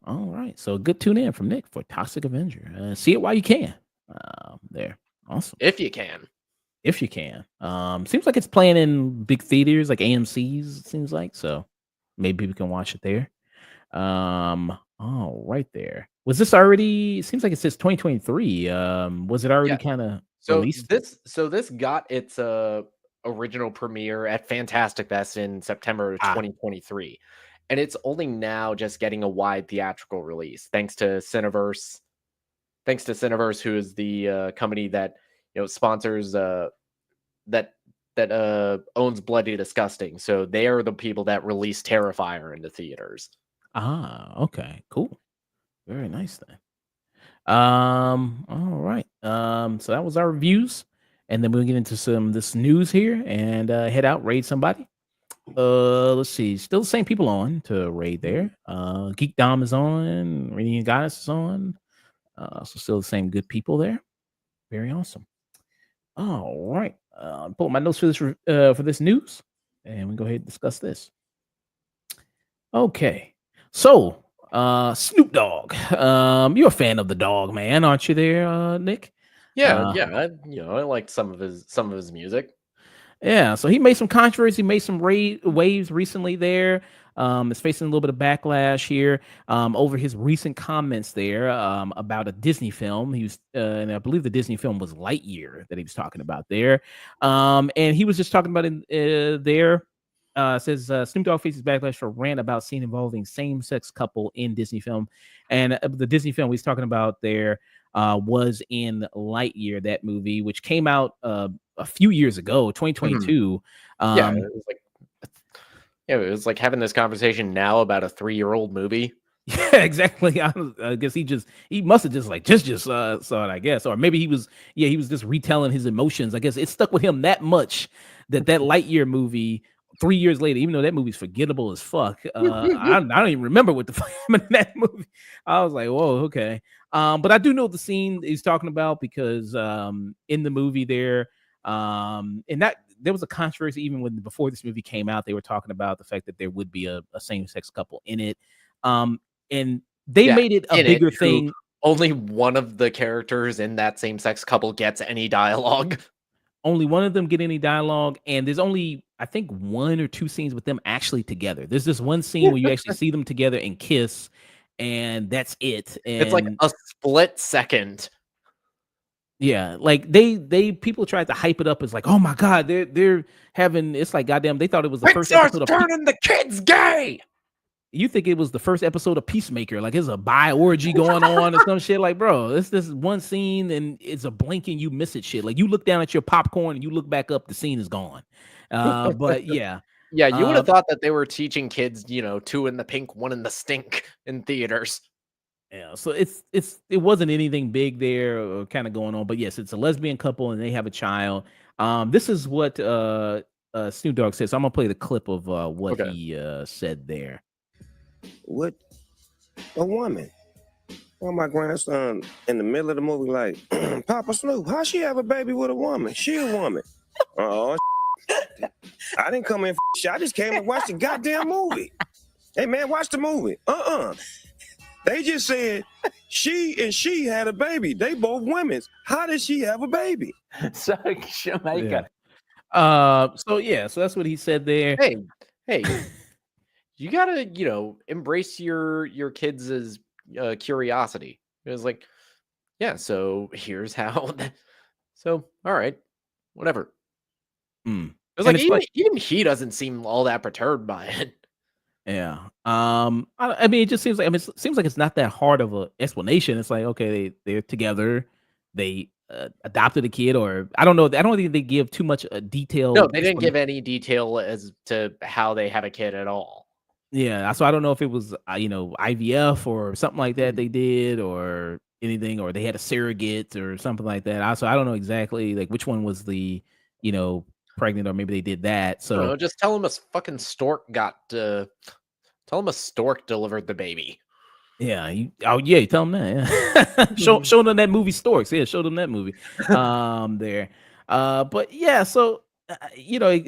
all right. So good tune in from Nick for Toxic Avenger. See it while you can. There. Awesome. If you can. If you can. Seems like it's playing in big theaters like AMC's, it seems like. So maybe we can watch it there. Oh, right there. Was this already? It seems like it says 2023. Was it already kind of released? This got its original premiere at Fantastic Fest in September of 2023, and it's only now just getting a wide theatrical release thanks to Cineverse. Thanks to Cineverse, who is the company that sponsors that owns Bloody Disgusting. So they are the people that release Terrifier into theaters. Okay, cool. Very nice then. All right. So that was our reviews, and then we'll get into this news here and head out, raid somebody. Let's see. Still the same people on to raid there. Geek Dom is on, Radiant Goddess is on. So still the same good people there. Very awesome. All right. Pull up my notes for this news, and we go ahead and discuss this. Okay. So Snoop Dogg. You're a fan of the dog, man, aren't you there, Nick? Yeah. I liked some of his music. Yeah, so he made some controversy, made some waves recently there. Is facing a little bit of backlash here over his recent comments there about a Disney film. He was, and I believe the Disney film was Lightyear that he was talking about there. And he was just talking about it there. Says Snoop Dogg faces backlash for a rant about scene involving same-sex couple in Disney film. And the Disney film he's talking about there was in Lightyear, that movie, which came out a few years ago, 2022. It was like having this conversation now about a 3-year-old movie. Yeah, exactly. I guess he must have just saw it, I guess, or maybe he was just retelling his emotions. I guess it stuck with him that much that Lightyear movie 3 years later, even though that movie's forgettable as fuck, I don't even remember what the fuck happened in that movie. I was like, whoa, okay. But I do know the scene he's talking about because in the movie there, and that there was a controversy even before this movie came out. They were talking about the fact that there would be a same-sex couple in it, and they Yeah, made it a in it, bigger who thing. only one of the characters in that same-sex couple gets any dialogue. Only one of them get any dialogue, and there's only I think 1 or 2 scenes with them actually together. There's this one scene where you actually see them together and kiss, and that's it. It's like And a split second. yeah, like they people tried to hype it up as like, oh my god, they're having it's like goddamn. They thought it was the first Pixar's episode of turning the kids gay. you think it was the first episode of Peacemaker, like it's a bi orgy going on or some shit. Like, bro, it's this one scene and it's a blink and you miss it shit. Like you look down at your popcorn and you look back up, the scene is gone. But yeah. Yeah, you would have Uh, thought that they were teaching kids, 2 in the pink, 1 in the stink in theaters. yeah, so it wasn't anything big there or kind of going on, but yes, it's a lesbian couple and they have a child. This is what Snoop Dogg said. So I'm gonna play the clip of what Okay. he said there. With a woman. Well, my grandson in the middle of the movie, like, Papa Snoop, how she have a baby with a woman? She a woman. Oh, I didn't come in for shit. I just came to watch the goddamn movie. Hey, man, watch the movie. They just said she had a baby. They both women. How did she have a baby? So Jamaica. So that's what he said there. Hey, you gotta, embrace your kids' curiosity. It was like, yeah, so here's how. So, all right, whatever. Mm. It was And like it's even he doesn't seem all that perturbed by it. Yeah. I mean, it just seems like it seems like it's not that hard of a explanation. It's like, okay, they're together, they adopted a kid, or I don't know. I don't think they give too much detail. No, they didn't give any detail as to how they have a kid at all. Yeah, so I don't know if it was IVF or something like that they did, or anything, or they had a surrogate or something like that. So I don't know exactly like which one was the pregnant, or maybe they did that. I don't know, So just tell him a fucking stork tell him a stork delivered the baby. yeah, you tell them that. Yeah. show them that movie Storks. Yeah, show them that movie. There. But yeah, so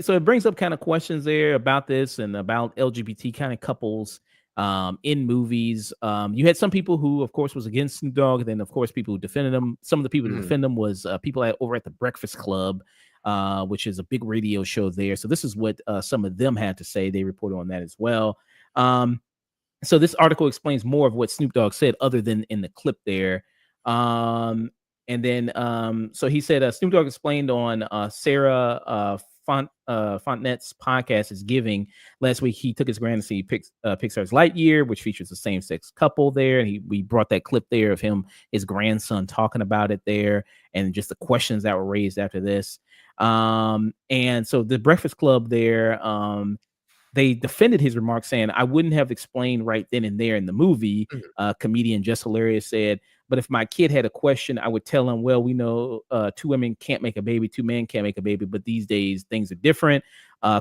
so it brings up kind of questions there about this and about LGBT kind of couples in movies. You had some people who, of course, was against Snoop Dogg, and then of course people who defended him. Some of the people who defend him was people over at the Breakfast Club, which is a big radio show there. So this is what some of them had to say. They reported on that as well. So this article explains more of what Snoop Dogg said, other than in the clip there. And then, so he said, Snoop Dogg explained on Sarah Fontenette's podcast is Giving last week. He took his grand to see Pixar's Lightyear, which features a same-sex couple there. And we brought that clip there of his grandson talking about it there, and just the questions that were raised after this. And so the Breakfast Club there, they defended his remarks, saying, I wouldn't have explained right then and there in the movie. Comedian Just Hilarious said, but if my kid had a question, I would tell him, well, we know 2 women can't make a baby, 2 men can't make a baby, but these days things are different.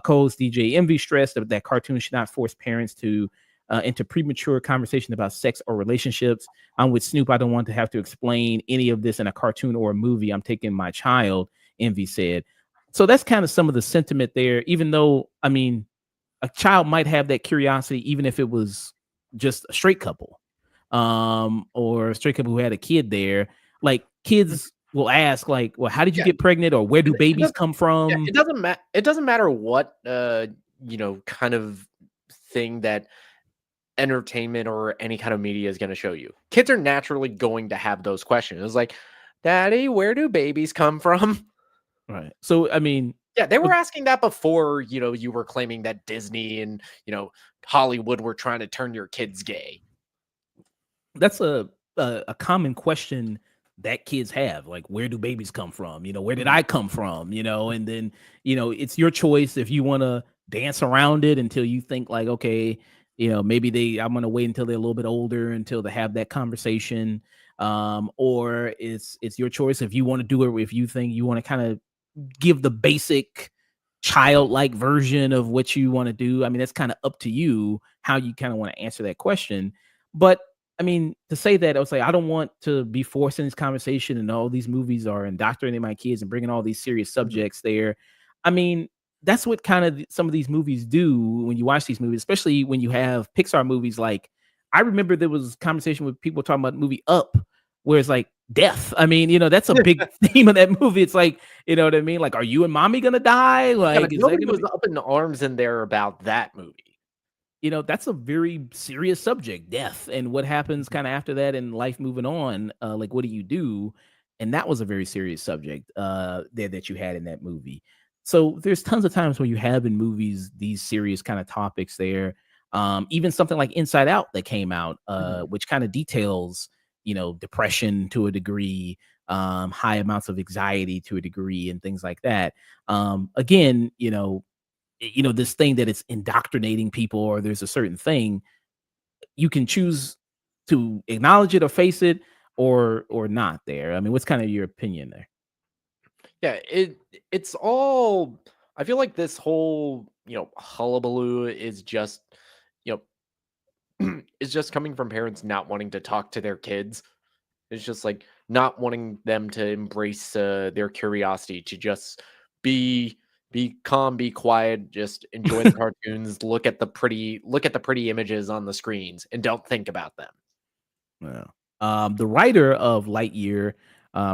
Cole's DJ Envy stressed that cartoons should not force parents to into premature conversation about sex or relationships. I'm with Snoop. I don't want to have to explain any of this in a cartoon or a movie. I'm taking my child, Envy said. So that's kind of some of the sentiment there, even though, I mean, a child might have that curiosity, even if it was just a straight couple, or a straight couple who had a kid there. Like kids will ask, like, "Well, how did you get pregnant?" Or "Where do babies come from?" Yeah, it doesn't matter what kind of thing that entertainment or any kind of media is going to show you. Kids are naturally going to have those questions. It's like, Daddy, where do babies come from? Right. So, I mean, yeah, they were asking that before, you were claiming that Disney and, Hollywood were trying to turn your kids gay. That's a common question that kids have. Like, where do babies come from? Where did I come from? And then, it's your choice if you want to dance around it until you think like, okay, maybe I'm going to wait until they're a little bit older until they have that conversation. Or it's your choice if you want to do it, if you think you want to kind of give the basic childlike version of what you want to do. I mean, that's kind of up to you how you kind of want to answer that question. But I mean, to say that, I was like, I don't want to be forcing this conversation and all these movies are indoctrinating my kids and bringing all these serious subjects there. I mean, that's what kind of some of these movies do when you watch these movies, especially when you have Pixar movies. Like, I remember there was conversation with people talking about the movie Up, where it's like death. I mean, that's a big theme of that movie. It's like, you know what I mean? Like, are you and mommy gonna die? Yeah, Like, but is that nobody gonna was be? up in arms in there about that movie. That's a very serious subject, death, and what happens kind of after that and life moving on. Like, what do you do? And that was a very serious subject there that you had in that movie. So there's tons of times where you have in movies these serious kind of topics there. Even something like Inside Out that came out, which kind of details, depression to a degree, high amounts of anxiety to a degree, and things like that. Again, this thing that it's indoctrinating people, or there's a certain thing you can choose to acknowledge it or face it, or not there. I mean, what's kind of your opinion there? Yeah, it's all. I feel like this whole hullabaloo is just you is just coming from parents not wanting to talk to their kids. It's just like not wanting them to embrace their curiosity, to just be be calm, be quiet, just enjoy the cartoons, look at the pretty images on the screens, and don't think about them. Yeah. The writer of Lightyear,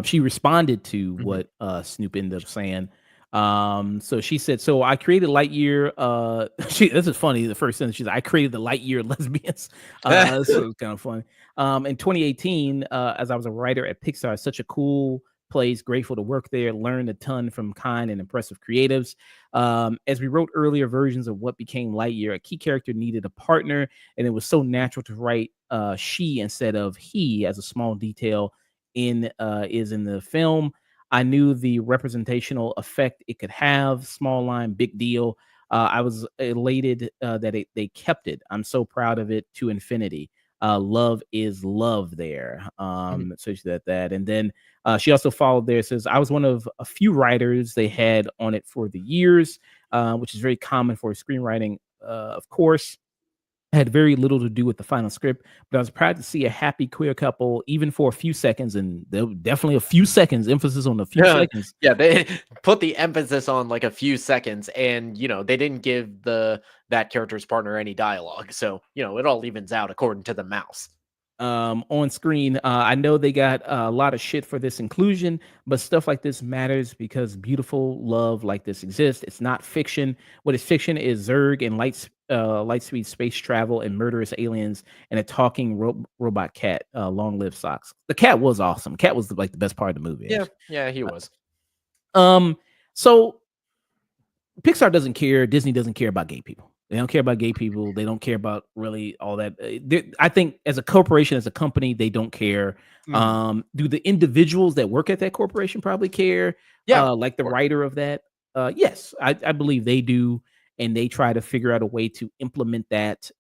she responded to Mhm. what Snoop ended up saying. So she said, "So I created Lightyear." This is funny. The first sentence she's like, "I created the Lightyear lesbians." So it's kind of funny. In 2018, as I was a writer at Pixar, such a cool place. Grateful to work there. Learned a ton from kind and impressive creatives. As we wrote earlier versions of what became Lightyear, a key character needed a partner, and it was so natural to write she instead of he as a small detail in the film. I knew the representational effect it could have. Small line, big deal. I was elated that they kept it. I'm so proud of it to infinity. Love is love there. Mhm. So she said that. And then she also followed there, says, I was one of a few writers they had on it for the years, which is very common for screenwriting, of course. Had very little to do with the final script, but I was proud to see a happy queer couple, even for a few seconds, and there were definitely a few seconds, emphasis on a few Yeah, seconds. yeah, they put the emphasis on like a few seconds, and they didn't give that character's partner any dialogue, so it all evens out according to the mouse. On screen. I know they got a lot of shit for this inclusion, but stuff like this matters because beautiful love like this exists. It's not fiction. What is fiction is Zurg and light speed space travel and murderous aliens and a talking robot cat. Long live socks. The cat was awesome. Cat was like the best part of the movie. Yeah, Actually. yeah, he was. So Pixar doesn't care. Disney doesn't care about gay people. They don't care about gay people. They don't care about really all that. I think as a corporation, as a company, they don't care. Mhm. Do the individuals that work at that corporation probably care? Yeah, of Like the course. writer of that? Yes, I believe they do. And they try to figure out a way to implement that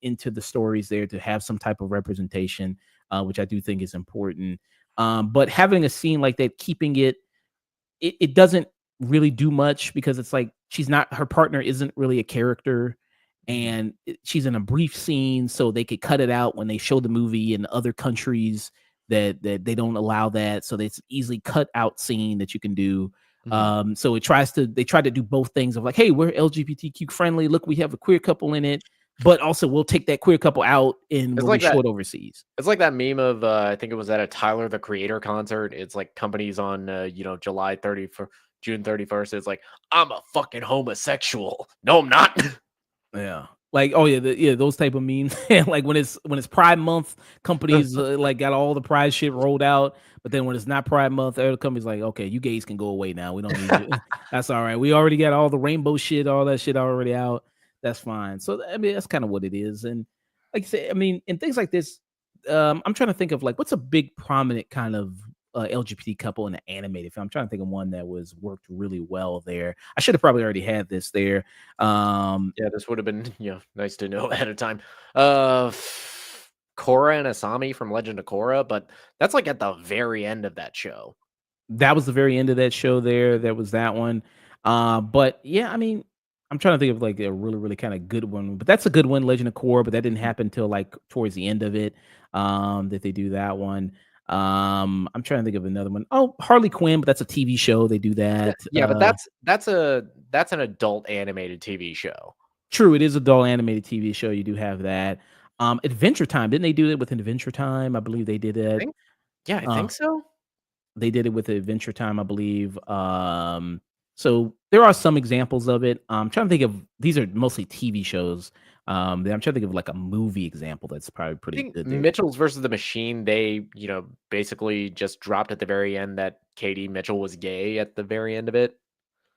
into the stories there to have some type of representation, which I do think is important. But having a scene like that, keeping it doesn't really do much because it's like her partner isn't really a character, Mhm. and she's in a brief scene, so they could cut it out when they show the movie in other countries that they don't allow that, so it's easily cut out scene that you can do. Mhm. So they try to do both things of like, hey, we're LGBTQ friendly. Look, we have a queer couple in it, but also we'll take that queer couple out and It's when we like show that. it overseas. It's like that meme of I think it was at a Tyler the Creator concert. It's like companies on July 30 for June 31st. It's like I'm a fucking homosexual. No, I'm not. Yeah. Like, oh yeah, yeah, those type of memes. Like when it's Pride Month, companies like got all the Pride shit rolled out. But then when it's not Pride Month, other companies like, okay, you gays can go away now. We don't need you. That's all right. We already got all the rainbow shit, all that shit already out. That's fine. So I mean, that's kind of what it is. And like I say, I mean, and things like this, I'm trying to think of like what's a big prominent kind of LGBT couple in an animated film. I'm trying to think of one that was worked really well there. I should have probably already had this there. Um, Yeah, this would have been nice to know ahead of time. Uh, Korra and Asami from Legend of Korra, but that's like at the very end of that show. That was the very end of that show there. There was that one. But yeah, I mean, I'm trying to think of like a really, really kind of good one. But that's a good one, Legend of Korra. But that didn't happen until like towards the end of it. That they do that one. I'm trying to think of another one. Oh, Harley Quinn, but that's a TV show. They do that. Yeah, but that's an adult animated TV show. True, it is a dull animated TV show. You do have that. Adventure Time, didn't they do it with Adventure Time? I believe they did I it. think yeah, I Uh, think so. they did it with Adventure Time, I believe. So there are some examples of it. I'm trying to think of these are mostly TV shows. I'm trying to think of like a movie example that's probably I pretty think good there. Mitchell's versus the Machine, they, basically just dropped at the very end that Katie Mitchell was gay at the very end of it.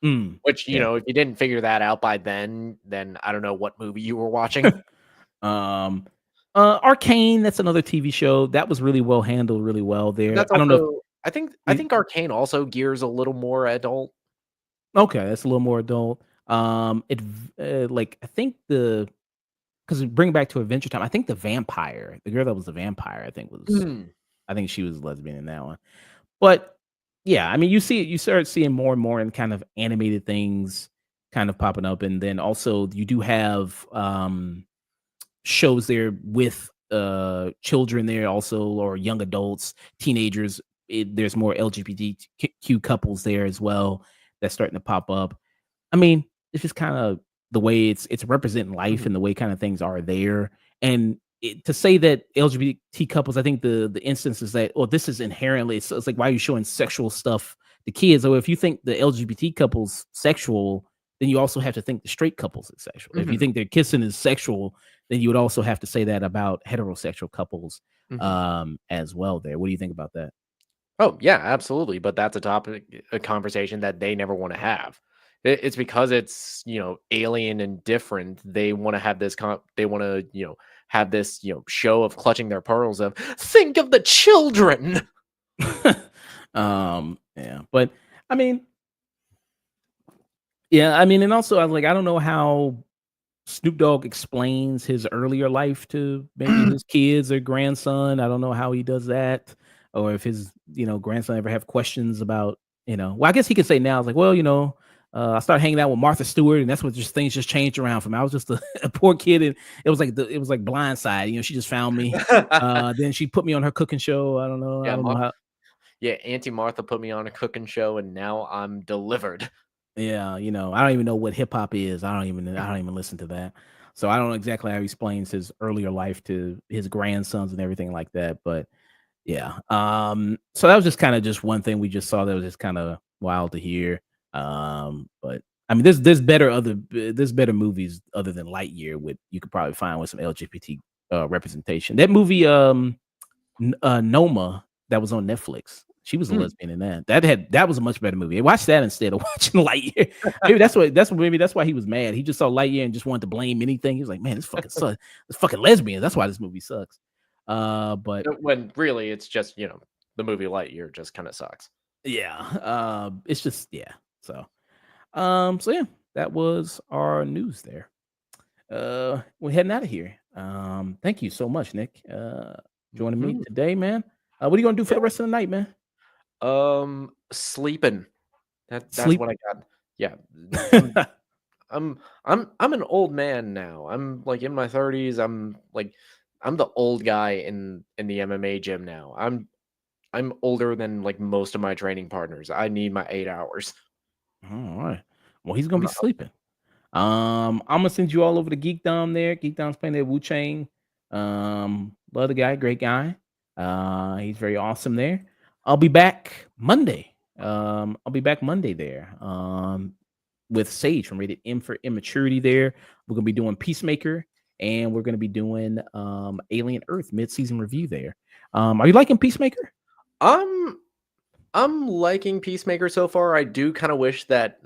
Mm, Which, yeah. if you didn't figure that out by then I don't know what movie you were watching. um, Arcane, that's another TV show that was really well handled, really well there. That's I don't know if also I think Arcane also gears a little more adult. okay, that's a little more adult. Like I think because bring back to Adventure Time, I think the girl that was the vampire, Mm. I think she was lesbian in that one. But yeah, I mean, you start seeing more and more in kind of animated things kind of popping up, and then also you do have shows there with children there also or young adults, teenagers. There's more LGBTQ couples there as well that's starting to pop up. I mean, it's just kinda the way it's representing life Mhm. and the way kinda things are there, and to say that LGBT couples, I think the instance is that, "Oh, this is inherently" so it's like, "Why are you showing sexual stuff to kids?" Or if you think the LGBT couple's sexual, then you also have to think the straight couples is sexual. If you Mhm. think their kissing is sexual, then you would also have to say that about heterosexual couples, Mhm. as well there. What do you think about that? Oh, yeah, absolutely, but that's a conversation that they never wanna have. It's because it's, alien and different, they wanna have this they wanna, have this, show of clutching their pearls of, "Think of the children!" Yeah, but I mean, yeah, I mean, and also I was like, I don't know how Snoop Dogg explains his earlier life to maybe his kids or grandson. I don't know how he does that, or if his grandson ever have questions about Well, I guess he could say now, it's like, well, I started hanging out with Martha Stewart, and that's what just things just changed around for me. I was just a, a poor kid, and it was like Blindside. She just found me. Then she put me on her cooking show. I don't know. I Yeah, don't know how. yeah, Auntie Martha put me on a cooking show, and now I'm delivered. Yeah, I don't even know what hip hop is. I don't even listen to that. So I don't know exactly how he explains his earlier life to his grandsons and everything like that. But yeah. So that was just kind of just one thing we just saw that was just kind of wild to hear. But I mean there's better movies other than Lightyear with you could probably find with some LGBT representation. That movie Noma that was on Netflix. She was a Mm. lesbian in that. That was a much better movie. Watch that instead of watching Lightyear. Maybe that's why he was mad. He just saw Lightyear and just wanted to blame anything. He was like, "Man, this fucking sucks. This fucking lesbians. That's why this movie sucks." But When really it's just, the movie Lightyear just kinda sucks. yeah, it's just yeah. So yeah, that was our news there. We're heading out of here. Thank you so much, Nick. Joining me Mhm. today, man. What are you gonna do for Yeah. the rest of the night, man? Sleeping. That's Sleep. what I got. Yeah, I'm an old man now. I'm, like, in my 30s. I'm the old guy in the MMA gym now. I'm older than, like, most of my training partners. I need my 8 hours. All right. Well, he's gonna I'm be not sleeping. I'm gonna send you all over to Geekdom there. Geekdom's playing that Wu Chang. Love the guy, great guy. He's very awesome there. I'll be back Monday. I'll be back Monday there. With Sage from Rated M for Immaturity there. We're gonna be doing Peacemaker and we're gonna be doing Alien Earth mid-season review there. Are you liking Peacemaker? I'm I'm liking Peacemaker so far. I do kinda wish that,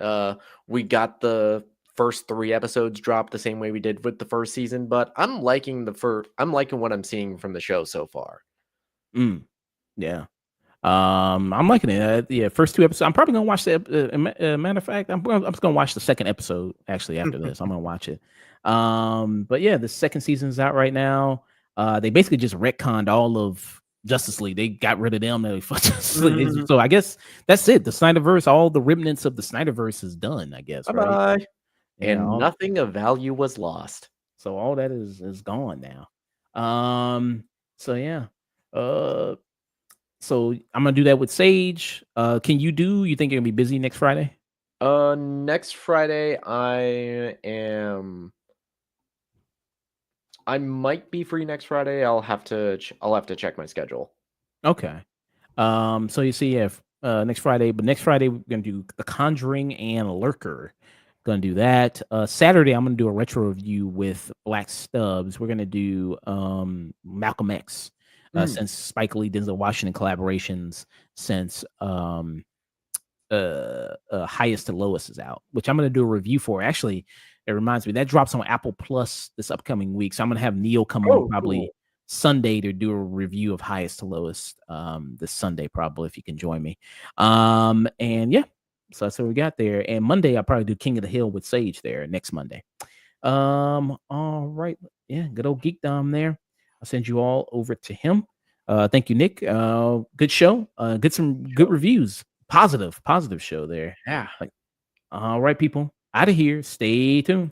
we got the first 3 episodes dropped the same way we did with the first season, but I'm liking what I'm seeing from the show so far. Mm, yeah. I'm liking it. Yeah, first 2 episodes. I'm probably gonna watch the matter of fact, I'm just gonna watch the second episode actually after this. I'm gonna watch it. But yeah, the second season's out right now. They basically just retconned all of Justice League. They got rid of them. They fucked Justice League. So I guess that's it. The Snyderverse, all the remnants of the Snyderverse is done, I guess, right? Bye-bye. Yeah, And nothing of value was lost. so all that is gone now. So yeah. So I'm gonna do that with Sage. Can you think you're gonna be busy next Friday? Next Friday I might be free next Friday. I'll have to check my schedule. Okay. So you see, next Friday, but next Friday we're gonna do The Conjuring and Lurker. Gonna do that. Saturday I'm gonna do a retro review with Black Stubbs. We're gonna do Malcolm X. Since Spike Lee, Denzel Washington collaborations since Highest to Lowest is out, which I'm going to do a review for. Actually, it reminds me that drops on Apple Plus this upcoming week, so I'm going to have Neil come on probably Sunday to do a review of Highest to Lowest this Sunday, probably, if you can join me. And yeah, so that's what we got there. And Monday I'll probably do King of the Hill with Sage there next Monday. All right, yeah, good old Geek Dom there. I'll send you all over to him. Thank you, Nick. Good show. Some good reviews. Positive show there. Yeah. All right, people. Out of here. Stay tuned.